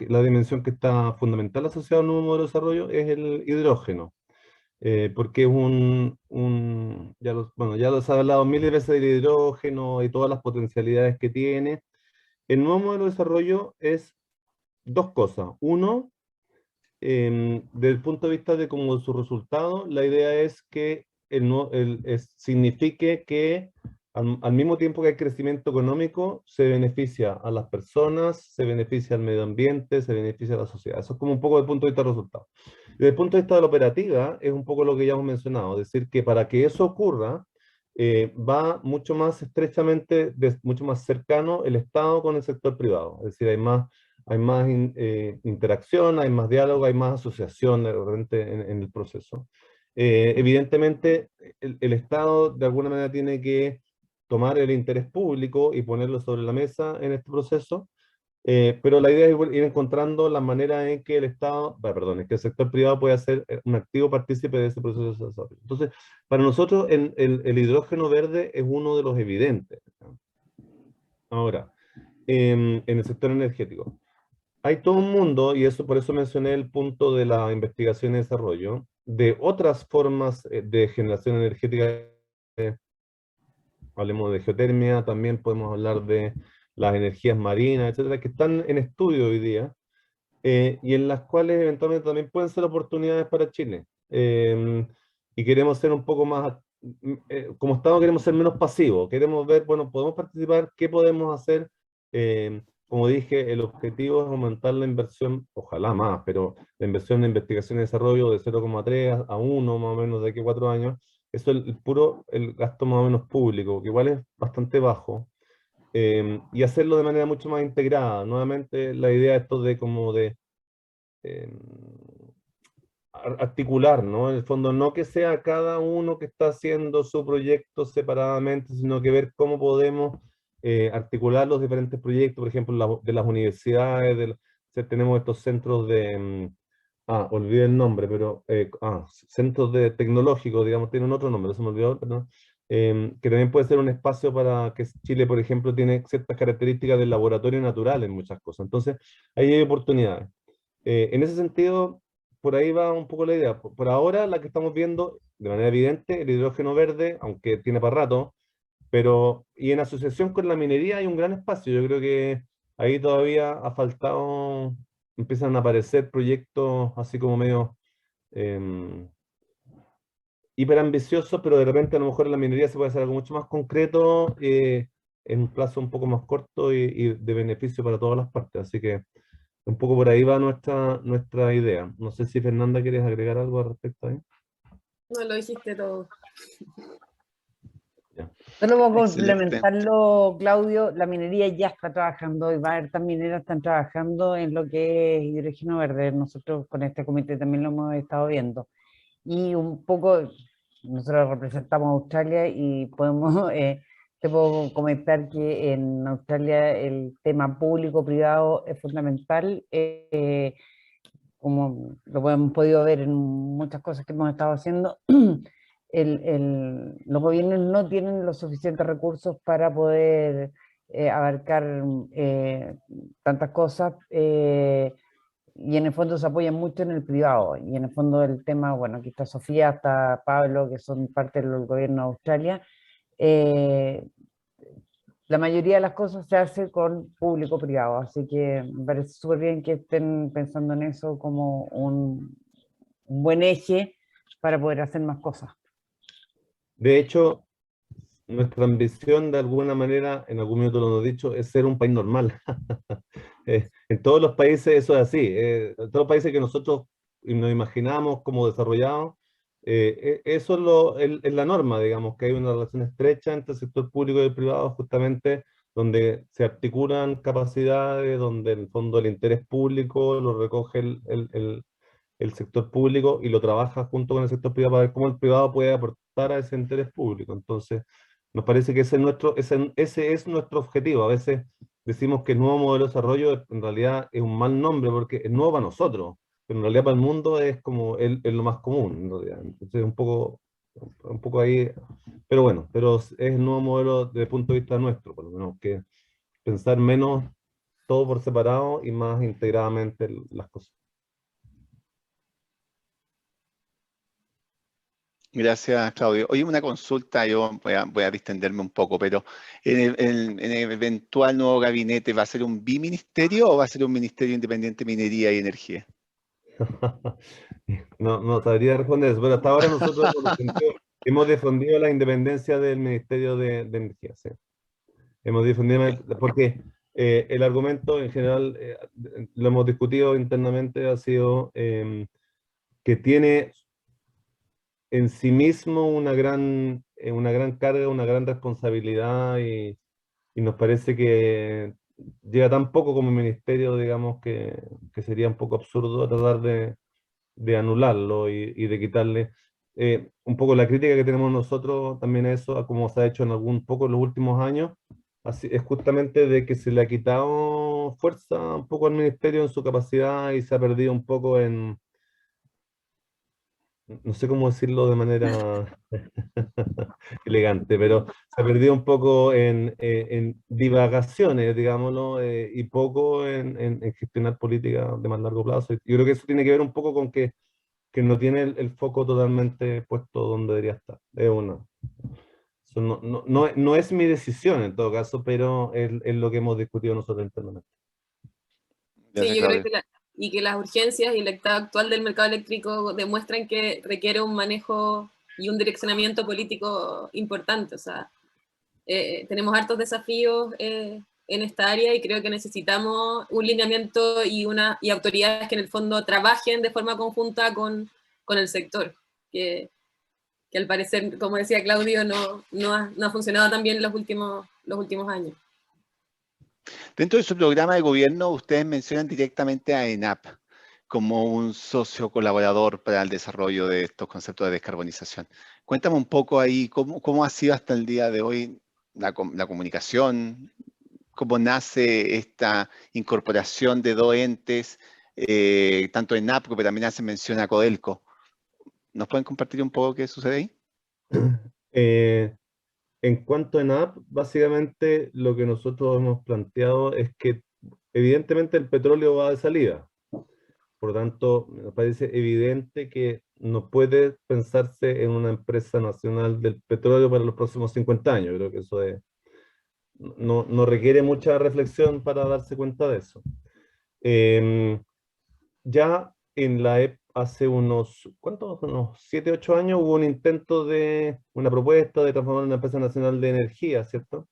la dimensión que está fundamental asociada a un nuevo modelo de desarrollo es el hidrógeno. Porque es ya los he hablado miles de veces del hidrógeno y todas las potencialidades que tiene. El nuevo modelo de desarrollo es dos cosas. Uno, desde el punto de vista de como su resultado, la idea es que signifique que al mismo tiempo que hay crecimiento económico, se beneficia a las personas, se beneficia al medio ambiente, se beneficia a la sociedad. Eso es como un poco desde el punto de vista del resultado. Desde el punto de vista de la operativa, es un poco lo que ya hemos mencionado, es decir, que para que eso ocurra, va mucho más estrechamente, mucho más cercano el Estado con el sector privado. Es decir, hay más interacción, hay más diálogo, hay más asociación en el proceso. Evidentemente, el Estado de alguna manera tiene que tomar el interés público y ponerlo sobre la mesa en este proceso, pero la idea es ir encontrando la manera en que es que el sector privado puede ser un activo partícipe de ese proceso de desarrollo. Entonces, para nosotros el hidrógeno verde es uno de los evidentes. Ahora, en el sector energético, hay todo un mundo, y por eso mencioné el punto de la investigación y desarrollo, de otras formas de generación energética. Hablemos de geotermia, también podemos hablar de las energías marinas, etcétera, que están en estudio hoy día, y en las cuales eventualmente también pueden ser oportunidades para Chile. Y queremos ser un poco más, como Estado queremos ser menos pasivos, queremos ver, bueno, podemos participar, ¿qué podemos hacer? Como dije, el objetivo es aumentar la inversión, ojalá más, pero la inversión en investigación y desarrollo de 0,3 a 1 más o menos de aquí a 4 años. Eso es el gasto más o menos público, que igual es bastante bajo, y hacerlo de manera mucho más integrada. Nuevamente, la idea esto de como de articular, ¿no? En el fondo, no que sea cada uno que está haciendo su proyecto separadamente, sino que ver cómo podemos articular los diferentes proyectos, por ejemplo, de las universidades, tenemos estos centros de... olvidé el nombre, pero centros tecnológicos, digamos, tienen otro nombre, se me olvidó, perdón, que también puede ser un espacio para que Chile, por ejemplo, tiene ciertas características del laboratorio natural en muchas cosas. Entonces, ahí hay oportunidades. En ese sentido, por ahí va un poco la idea. Por ahora, la que estamos viendo, de manera evidente, el hidrógeno verde, aunque tiene para rato, pero, y en asociación con la minería hay un gran espacio. Yo creo que ahí todavía ha faltado, empiezan a aparecer proyectos así como medio hiperambiciosos, pero de repente a lo mejor en la minería se puede hacer algo mucho más concreto, en un plazo un poco más corto y de beneficio para todas las partes. Así que un poco por ahí va nuestra idea. No sé si Fernanda quieres agregar algo al respecto ahí. No, lo dijiste todo. Solo para Excelente. complementarlo, Claudio, la minería ya está trabajando y varias mineras están trabajando en lo que es hidrógeno verde. Nosotros con este comité también lo hemos estado viendo. Y un poco, nosotros representamos a Australia y podemos, te puedo comentar que en Australia el tema público-privado es fundamental, como lo hemos podido ver en muchas cosas que hemos estado haciendo. Los gobiernos no tienen los suficientes recursos para poder abarcar tantas cosas, y en el fondo se apoyan mucho en el privado, y en el fondo el tema, bueno, aquí está Sofía, está Pablo, que son parte del gobierno de Australia. La mayoría de las cosas se hace con público-privado, así que me parece súper bien que estén pensando en eso como un buen eje para poder hacer más cosas. De hecho, nuestra ambición de alguna manera, en algún minuto lo hemos dicho, es ser un país normal. En todos los países eso es así. En todos los países que nosotros nos imaginamos como desarrollados, eso es la norma, digamos, que hay una relación estrecha entre el sector público y el privado, justamente donde se articulan capacidades, donde en el fondo el interés público lo recoge el sector público y lo trabaja junto con el sector privado para ver cómo el privado puede aportar a ese interés público. Entonces, nos parece que ese es nuestro objetivo. A veces decimos que el nuevo modelo de desarrollo en realidad es un mal nombre porque es nuevo para nosotros, pero en realidad para el mundo es como es lo más común, en realidad. Entonces, un poco ahí, pero bueno, pero es el nuevo modelo desde el punto de vista nuestro, por lo menos, que pensar menos todo por separado y más integradamente las cosas. Gracias, Claudio. Oye, una consulta, yo voy a distenderme un poco, pero ¿en el eventual nuevo gabinete va a ser un biministerio o va a ser un ministerio independiente de minería y energía? No sabría responder eso, pero hasta ahora nosotros hemos defendido la independencia del Ministerio de Energía. Sí. Hemos defendido, porque el argumento en general, lo hemos discutido internamente, ha sido que tiene en sí mismo una gran carga, una gran responsabilidad, y nos parece que llega tan poco como ministerio, digamos, que sería un poco absurdo tratar de anularlo y de quitarle un poco la crítica que tenemos nosotros también a eso, a como se ha hecho en algún poco en los últimos años, así, es justamente de que se le ha quitado fuerza un poco al ministerio en su capacidad y se ha perdido un poco en, no sé cómo decirlo de manera elegante, pero se ha perdido un poco en divagaciones, digámoslo, y poco en gestionar políticas de más largo plazo. Yo creo que eso tiene que ver un poco con que no tiene el foco totalmente puesto donde debería estar. Eso no es mi decisión en todo caso, pero es lo que hemos discutido nosotros internamente. Gracias, Sí, yo creo Claudio. que las urgencias y el estado actual del mercado eléctrico demuestran que requiere un manejo y un direccionamiento político importante. O sea, tenemos hartos desafíos en esta área y creo que necesitamos un lineamiento y autoridades que en el fondo trabajen de forma conjunta con el sector, que al parecer, como decía Claudio, no ha funcionado tan bien en los últimos años. Dentro de su programa de gobierno, ustedes mencionan directamente a ENAP como un socio colaborador para el desarrollo de estos conceptos de descarbonización. Cuéntame un poco ahí cómo ha sido hasta el día de hoy la comunicación, cómo nace esta incorporación de dos entes, tanto ENAP, pero también hace mención a Codelco. ¿Nos pueden compartir un poco qué sucede ahí? En cuanto a ENAP, básicamente lo que nosotros hemos planteado es que evidentemente el petróleo va de salida. Por lo tanto, me parece evidente que no puede pensarse en una empresa nacional del petróleo para los próximos 50 años. Creo que eso no requiere mucha reflexión para darse cuenta de eso. Ya en hace ¿cuántos? Unos 7, 8 años hubo un intento de una propuesta de transformar una empresa nacional de energía, ¿cierto?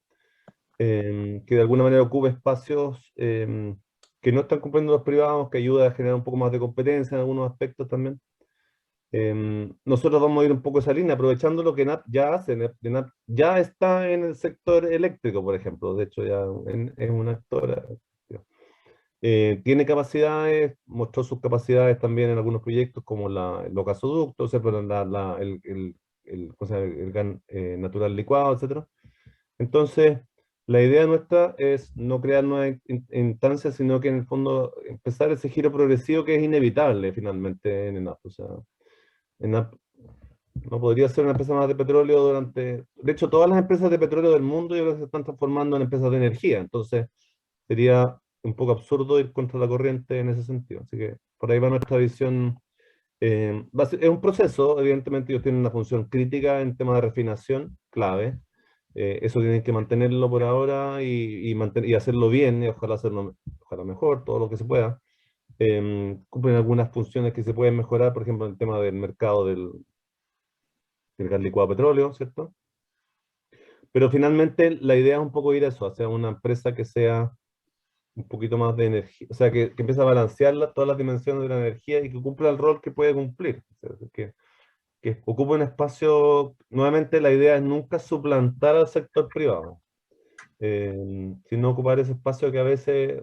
Que de alguna manera ocupe espacios que no están cumpliendo los privados, que ayuda a generar un poco más de competencia en algunos aspectos también. Nosotros vamos a ir un poco esa línea, aprovechando lo que NAP ya hace. NAP ya está en el sector eléctrico, por ejemplo, de hecho ya es una actora. Tiene capacidades, mostró sus capacidades también en algunos proyectos como los gasoductos, o sea, pero ¿cómo se llama? El gas natural licuado, etc. Entonces, la idea nuestra es no crear nuevas instancias, sino que en el fondo empezar ese giro progresivo que es inevitable finalmente en ENAP. O sea, ENAP no podría ser una empresa más de petróleo durante... De hecho, todas las empresas de petróleo del mundo yo creo que se están transformando en empresas de energía. Entonces, sería un poco absurdo ir contra la corriente en ese sentido. Así que por ahí va nuestra visión. Es un proceso, evidentemente ellos tienen una función crítica en temas de refinación, clave. Eso tienen que mantenerlo por ahora y hacerlo bien, y ojalá ojalá mejor, todo lo que se pueda. Cumplen algunas funciones que se pueden mejorar, por ejemplo, en el tema del mercado del gas licuado de petróleo, ¿cierto? Pero finalmente la idea es un poco ir a eso, hacia una empresa que sea un poquito más de energía, o sea, que empiece a balancear todas las dimensiones de la energía y que cumpla el rol que puede cumplir. O sea, que ocupe un espacio, nuevamente la idea es nunca suplantar al sector privado, sino ocupar ese espacio que a veces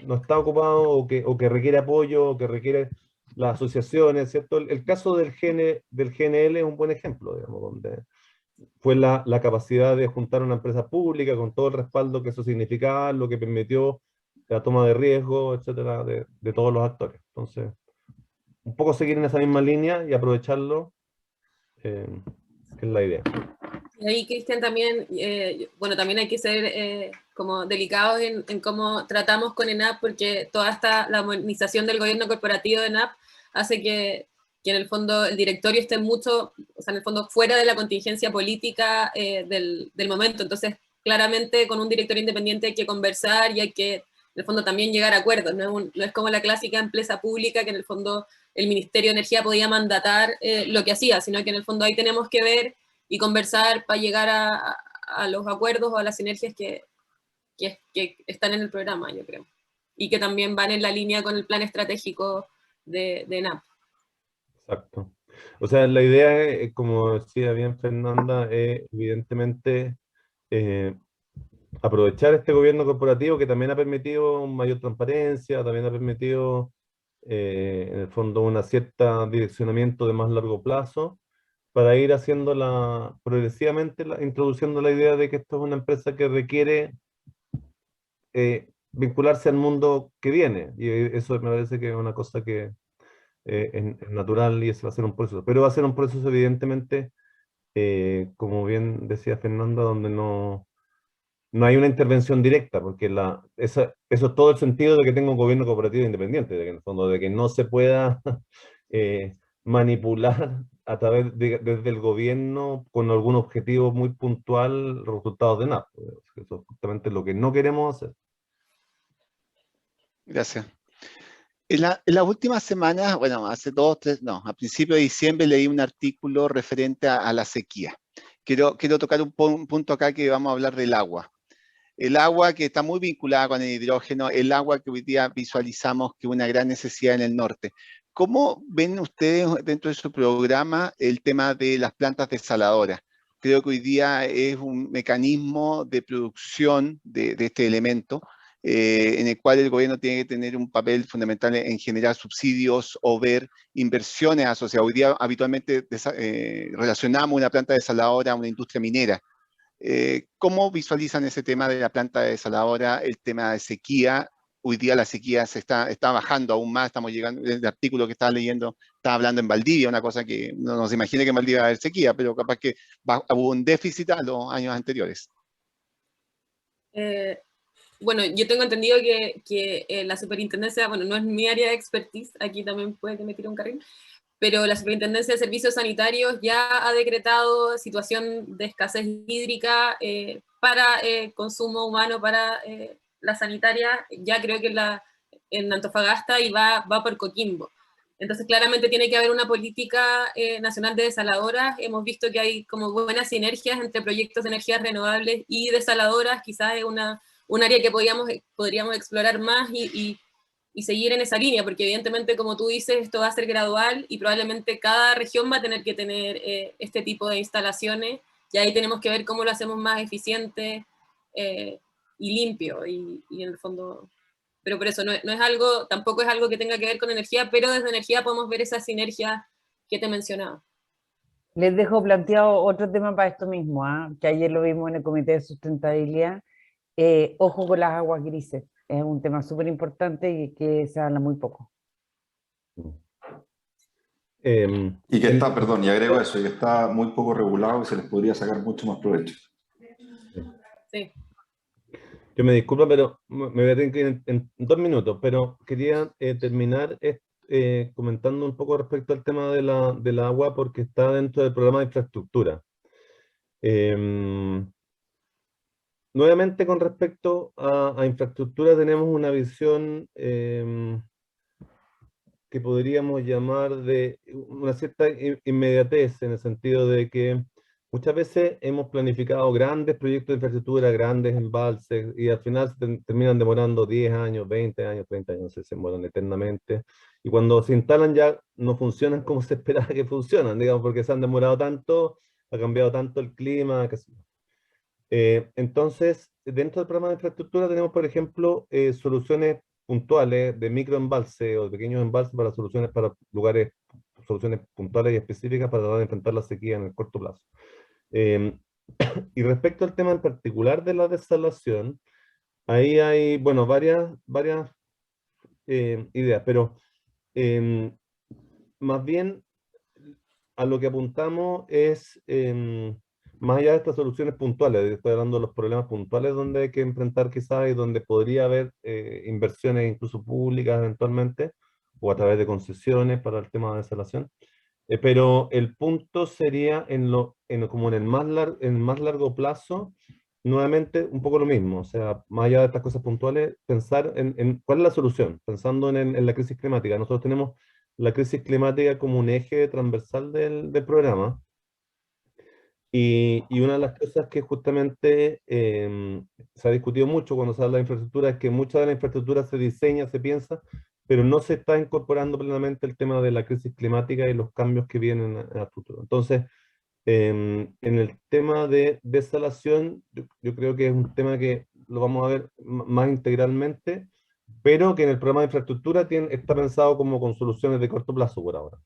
no está ocupado o que requiere apoyo, o que requiere las asociaciones, ¿cierto? El caso del GNL es un buen ejemplo, digamos, donde fue la capacidad de juntar una empresa pública con todo el respaldo que eso significaba, lo que permitió la toma de riesgo, etcétera, de todos los actores. Entonces, un poco seguir en esa misma línea y aprovecharlo, que es la idea. Y ahí, Cristian, también, bueno, también hay que ser como delicados en cómo tratamos con ENAP, porque toda la modernización del gobierno corporativo de ENAP hace que en el fondo el directorio esté mucho, o sea, en el fondo fuera de la contingencia política del momento. Entonces, claramente con un directorio independiente hay que conversar y hay que, en el fondo, también llegar a acuerdos. No es como la clásica empresa pública que en el fondo el Ministerio de Energía podía mandatar lo que hacía, sino que en el fondo ahí tenemos que ver y conversar para llegar a los acuerdos o a las sinergias que están en el programa, yo creo. Y que también van en la línea con el plan estratégico de ENAP. Exacto. O sea, la idea es, como decía bien Fernanda, es evidentemente aprovechar este gobierno corporativo que también ha permitido mayor transparencia, también ha permitido en el fondo un cierto direccionamiento de más largo plazo, para ir haciéndola progresivamente, introduciendo la idea de que esto es una empresa que requiere vincularse al mundo que viene, y eso me parece que es una cosa que es natural y ese va a ser un proceso, pero va a ser un proceso evidentemente, como bien decía Fernanda, donde no hay una intervención directa, porque eso es todo el sentido de que tenga un gobierno cooperativo independiente, de que en el fondo de que no se pueda manipular a través desde el gobierno con algún objetivo muy puntual los resultados de nada. Eso es justamente lo que no queremos hacer. Gracias. En las últimas semanas, bueno, hace 2, 3, no, a principios de diciembre leí un artículo referente a la sequía. Quiero tocar un punto acá, que vamos a hablar del agua. El agua, que está muy vinculada con el hidrógeno, el agua que hoy día visualizamos que es una gran necesidad en el norte. ¿Cómo ven ustedes dentro de su programa el tema de las plantas desaladoras? Creo que hoy día es un mecanismo de producción de este elemento, en el cual el gobierno tiene que tener un papel fundamental en generar subsidios o ver inversiones asociadas. Hoy día habitualmente relacionamos una planta desaladora a una industria minera. ¿Cómo visualizan ese tema de la planta desaladora, el tema de sequía hoy día la sequía está bajando aún más, estamos llegando, el artículo que estaba leyendo, estaba hablando en Valdivia, una cosa que no se imagina que en Valdivia va a haber sequía, pero capaz que hubo un déficit a los años anteriores. Bueno, yo tengo entendido que la superintendencia, bueno, no es mi área de expertise, aquí también puede que me tire un carril, pero la Superintendencia de Servicios Sanitarios ya ha decretado situación de escasez hídrica para consumo humano, para la sanitaria, ya creo que en Antofagasta y va por Coquimbo. Entonces, claramente tiene que haber una política nacional de desaladoras. Hemos visto que hay como buenas sinergias entre proyectos de energías renovables y desaladoras, quizás es un área que podríamos explorar más y seguir en esa línea, porque evidentemente, como tú dices, esto va a ser gradual y probablemente cada región va a tener que tener este tipo de instalaciones, y ahí tenemos que ver cómo lo hacemos más eficiente y limpio, y en el fondo... Pero por eso no es algo, tampoco es algo que tenga que ver con energía, pero desde energía podemos ver esa sinergia que te mencionaba. Les dejo planteado otro tema para esto mismo, que ayer lo vimos en el Comité de Sustentabilidad. Ojo con las aguas grises, es un tema súper importante y que se habla muy poco. Y que está, perdón, y agrego eso, y que está muy poco regulado y se les podría sacar mucho más provecho. Sí. Yo me disculpo, pero me voy a tener que ir en 2 minutos, pero quería terminar comentando un poco respecto al tema del agua, porque está dentro del programa de infraestructura. Nuevamente, con respecto a infraestructura, tenemos una visión que podríamos llamar de una cierta inmediatez, en el sentido de que muchas veces hemos planificado grandes proyectos de infraestructura, grandes embalses, y al final terminan demorando 10 años, 20 años, 30 años, se demoran eternamente. Y cuando se instalan ya no funcionan como se esperaba que funcionan, digamos, porque se han demorado tanto, ha cambiado tanto el clima, qué sé yo. Entonces, dentro del programa de infraestructura tenemos, por ejemplo, soluciones puntuales de microembalse o de pequeños embalses para soluciones para lugares, soluciones puntuales y específicas para tratar de enfrentar la sequía en el corto plazo. Y respecto al tema en particular de la desalación, ahí hay, bueno, varias ideas, pero más bien a lo que apuntamos es, más allá de estas soluciones puntuales, estoy hablando de los problemas puntuales donde hay que enfrentar quizás y donde podría haber inversiones incluso públicas eventualmente, o a través de concesiones para el tema de desalación. Pero el punto sería como en el más largo plazo, nuevamente un poco lo mismo, o sea, más allá de estas cosas puntuales, pensar en cuál es la solución, pensando en la crisis climática. Nosotros tenemos la crisis climática como un eje transversal del programa, y una de las cosas que justamente se ha discutido mucho cuando se habla de infraestructura es que mucha de la infraestructura se diseña, se piensa, pero no se está incorporando plenamente el tema de la crisis climática y los cambios que vienen a futuro. Entonces, en el tema de desalación, yo creo que es un tema que lo vamos a ver más integralmente, pero que en el programa de infraestructura está pensado como con soluciones de corto plazo por ahora.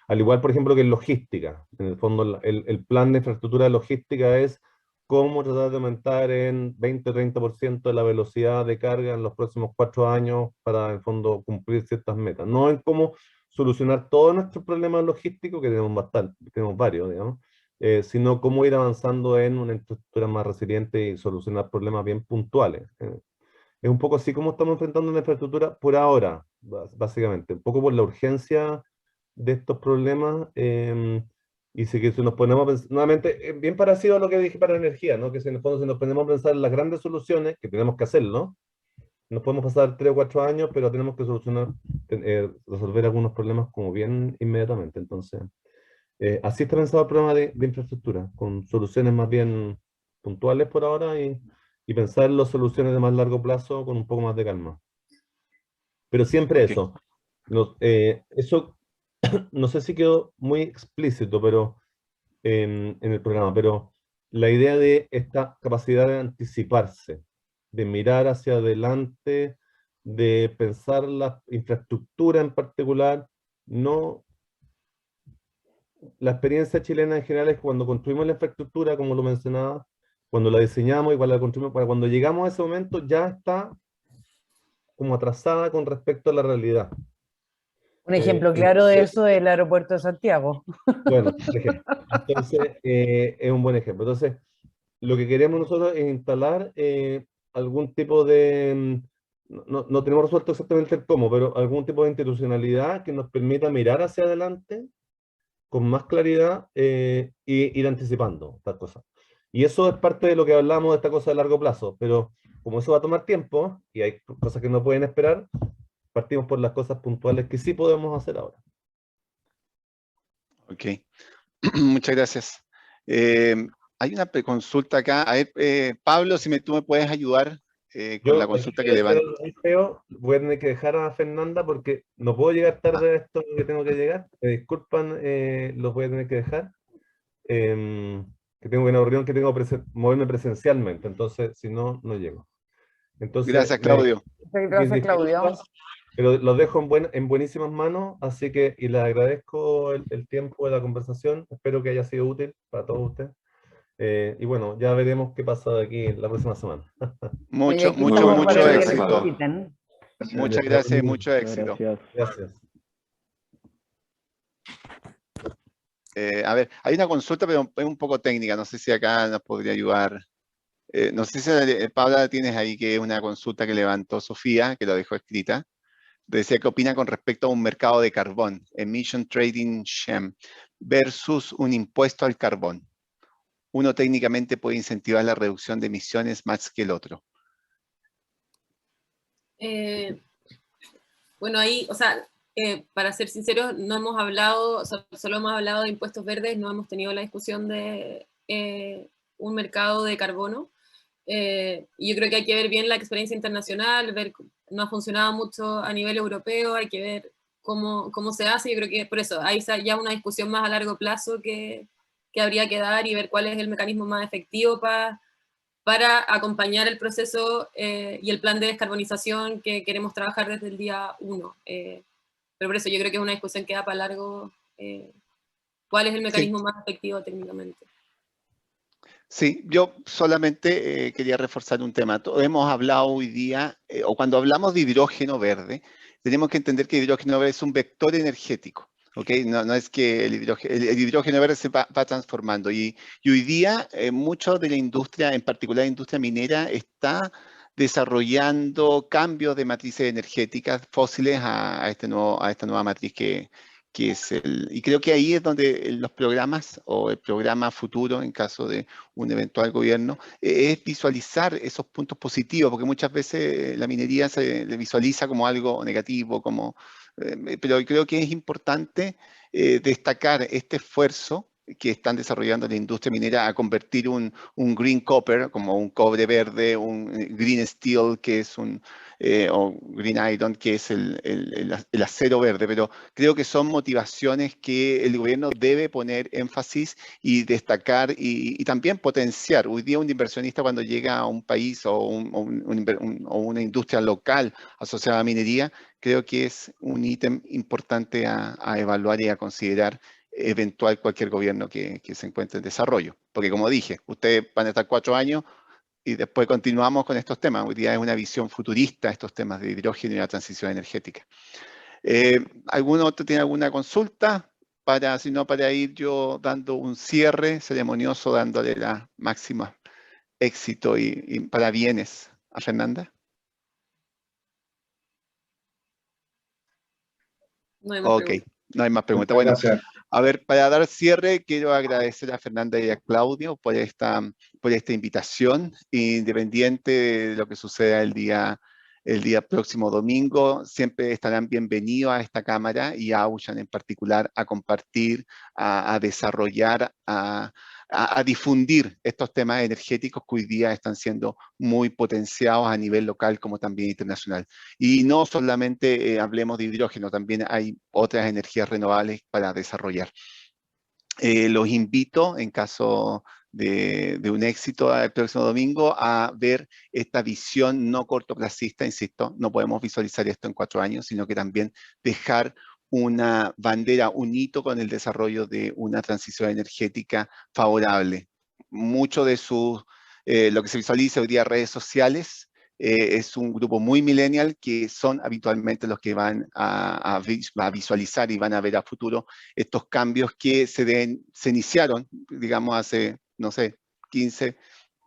Al igual, por ejemplo, que en logística. En el fondo, el plan de infraestructura de logística es cómo tratar de aumentar en 20 o 30% de la velocidad de carga en los próximos 4 años para, en el fondo, cumplir ciertas metas. No en cómo solucionar todos nuestros problemas logísticos, que tenemos bastante, tenemos varios, digamos, sino cómo ir avanzando en una infraestructura más resiliente y solucionar problemas bien puntuales. Es un poco así como estamos enfrentando la infraestructura por ahora, básicamente, un poco por la urgencia de estos problemas. Y si nos ponemos a pensar, nuevamente, bien parecido a lo que dije para la energía, ¿no? Que si en el fondo si nos ponemos a pensar en las grandes soluciones, que tenemos que hacerlo, nos podemos pasar 3 o 4 años, pero tenemos que resolver algunos problemas como bien inmediatamente. Entonces, así está pensado el programa de infraestructura, con soluciones más bien puntuales por ahora y pensar en las soluciones de más largo plazo con un poco más de calma. Pero siempre eso. Eso no sé si quedó muy explícito pero en el programa, pero la idea de esta capacidad de anticiparse, de mirar hacia adelante, de pensar la infraestructura en particular, no... La experiencia chilena en general es cuando construimos la infraestructura, como lo mencionaba, cuando la diseñamos y cuando la construimos, para cuando llegamos a ese momento ya está como atrasada con respecto a la realidad. Un ejemplo claro de Entonces, eso es el aeropuerto de Santiago. bueno, por ejemplo. Entonces, es un buen ejemplo. Entonces, lo que queremos nosotros es instalar algún tipo de, no tenemos resuelto exactamente el cómo, pero algún tipo de institucionalidad que nos permita mirar hacia adelante con más claridad e ir anticipando estas cosas. Y eso es parte de lo que hablamos de esta cosa de largo plazo, pero como eso va a tomar tiempo y hay cosas que no pueden esperar, partimos por las cosas puntuales que sí podemos hacer ahora. Ok, muchas gracias. Hay una consulta acá. A ver, Pablo, si tú me puedes ayudar con la consulta que levanto. Voy a tener que dejar a Fernanda porque no puedo llegar tarde a esto que tengo que llegar. Me disculpan, los voy a tener que dejar. Que tengo una reunión que tengo que moverme presencialmente, entonces si no, no llego. Entonces, Gracias, Claudio. Gracias, Claudio. pero los dejo en buenísimas manos, así que, y les agradezco el tiempo de la conversación, espero que haya sido útil para todos ustedes. Y bueno, ya veremos qué pasa de aquí la próxima semana. Mucho éxito. Muchas gracias y mucho éxito. Gracias. A ver, hay una consulta, pero es un poco técnica, no sé si acá nos podría ayudar. No sé si, Paula, tienes ahí que es una consulta que levantó Sofía, que lo dejó escrita. Decía qué opina con respecto a un mercado de carbón, Emission Trading Scheme, versus un impuesto al carbón. Uno técnicamente puede incentivar la reducción de emisiones más que el otro. Bueno, ahí, o sea, para ser sinceros, no hemos hablado, solo hemos hablado de impuestos verdes, no hemos tenido la discusión de un mercado de carbono. Y yo creo que hay que ver bien la experiencia internacional, ver, no ha funcionado mucho a nivel europeo, hay que ver cómo se hace. Yo creo que por eso hay ya una discusión más a largo plazo que habría que dar y ver cuál es el mecanismo más efectivo para acompañar el proceso y el plan de descarbonización que queremos trabajar desde el día 1. Pero por eso yo creo que es una discusión que da para largo cuál es el mecanismo más efectivo técnicamente. Sí, yo solamente quería reforzar un tema. Hemos hablado hoy día, o cuando hablamos de hidrógeno verde, tenemos que entender que el hidrógeno verde es un vector energético. ¿Okay? No es que el hidrógeno verde se va transformando. Y hoy día mucho de la industria, en particular la industria minera, está desarrollando cambios de matrices energéticas fósiles a esta nueva matriz que es y creo que ahí es donde los programas o el programa futuro, en caso de un eventual gobierno, es visualizar esos puntos positivos, porque muchas veces la minería se visualiza como algo negativo, pero creo que es importante destacar este esfuerzo que están desarrollando la industria minera a convertir un green copper, como un cobre verde, un green steel, que es o green iron, que es el acero verde, pero creo que son motivaciones que el gobierno debe poner énfasis y destacar y también potenciar. Hoy día un inversionista cuando llega a un país o una industria local asociada a minería, creo que es un ítem importante a evaluar y a considerar eventual cualquier gobierno que se encuentre en desarrollo. Porque como dije, ustedes van a estar 4 años y después continuamos con estos temas. Hoy día es una visión futurista estos temas de hidrógeno y la transición energética. ¿Alguno otro tiene alguna consulta? Si no, para ir yo dando un cierre ceremonioso, dándole la máxima éxito y parabienes a Fernanda. No hay más preguntas. No hay más preguntas. Bueno, a ver, para dar cierre, quiero agradecer a Fernanda y a Claudio por esta invitación, independiente de lo que suceda el día próximo domingo. Siempre estarán bienvenidos a esta cámara y a Auchan en particular a compartir, a desarrollar, a difundir estos temas energéticos que hoy día están siendo muy potenciados a nivel local como también internacional. Y no solamente hablemos de hidrógeno, también hay otras energías renovables para desarrollar. Los invito, en caso de un éxito el próximo domingo, a ver esta visión no cortoplacista, insisto, no podemos visualizar esto en 4 años, sino que también dejar una bandera, un hito con el desarrollo de una transición energética favorable. Mucho de lo que se visualiza hoy día en redes sociales es un grupo muy millennial que son habitualmente los que van a visualizar y van a ver a futuro estos cambios que se iniciaron, digamos, hace, no sé,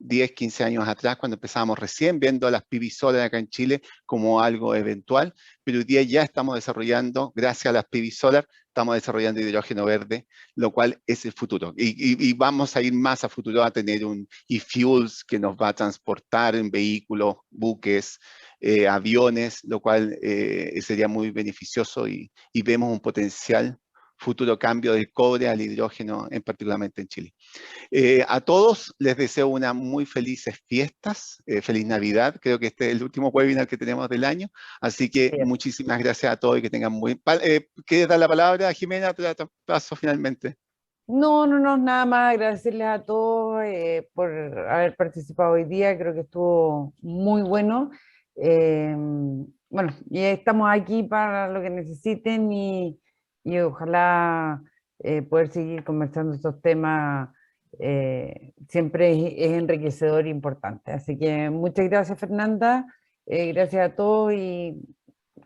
10, 15 años atrás, cuando empezábamos recién viendo a las PV Solar acá en Chile como algo eventual, pero hoy día ya estamos desarrollando, gracias a las PV Solar, estamos desarrollando hidrógeno verde, lo cual es el futuro. Y vamos a ir más a futuro a tener un e-fuels que nos va a transportar en vehículos, buques, aviones, lo cual sería muy beneficioso y vemos un potencial futuro cambio del cobre al hidrógeno, particularmente en Chile. A todos les deseo unas muy felices fiestas, feliz Navidad, creo que este es el último webinar que tenemos del año, así que Bien. muchísimas gracias a todos y que tengan muy... ¿Quieres dar la palabra, Jimena? Te la paso finalmente. No, nada más agradecerles a todos por haber participado hoy día, creo que estuvo muy bueno. Bueno, y estamos aquí para lo que necesiten y ojalá poder seguir conversando estos temas siempre es enriquecedor e importante. Así que muchas gracias, Fernanda, gracias a todos y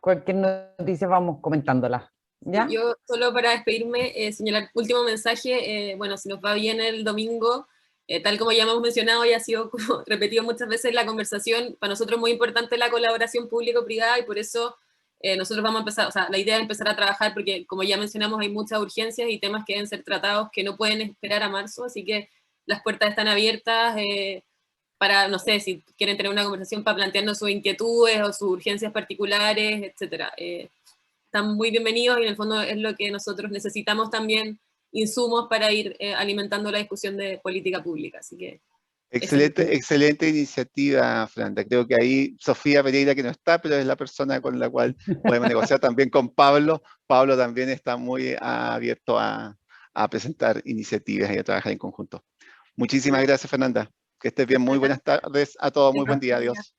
cualquier noticia vamos comentándola. ¿Ya? Yo solo para despedirme, señalar último mensaje, bueno, si nos va bien el domingo, tal como ya hemos mencionado y ha sido como repetido muchas veces la conversación, para nosotros es muy importante la colaboración público-privada y por eso nosotros vamos a empezar, o sea, la idea es empezar a trabajar porque como ya mencionamos hay muchas urgencias y temas que deben ser tratados que no pueden esperar a marzo, así que las puertas están abiertas para, no sé, si quieren tener una conversación para plantearnos sus inquietudes o sus urgencias particulares, etcétera. Están muy bienvenidos y en el fondo es lo que nosotros necesitamos también, insumos para ir alimentando la discusión de política pública. Así que Excelente iniciativa, Fernanda. Creo que ahí Sofía Pereira, que no está, pero es la persona con la cual podemos negociar también con Pablo. Pablo también está muy abierto a presentar iniciativas y a trabajar en conjunto. Muchísimas gracias, Fernanda. Que estés bien. Muy buenas tardes a todos. Muy buen día. Adiós.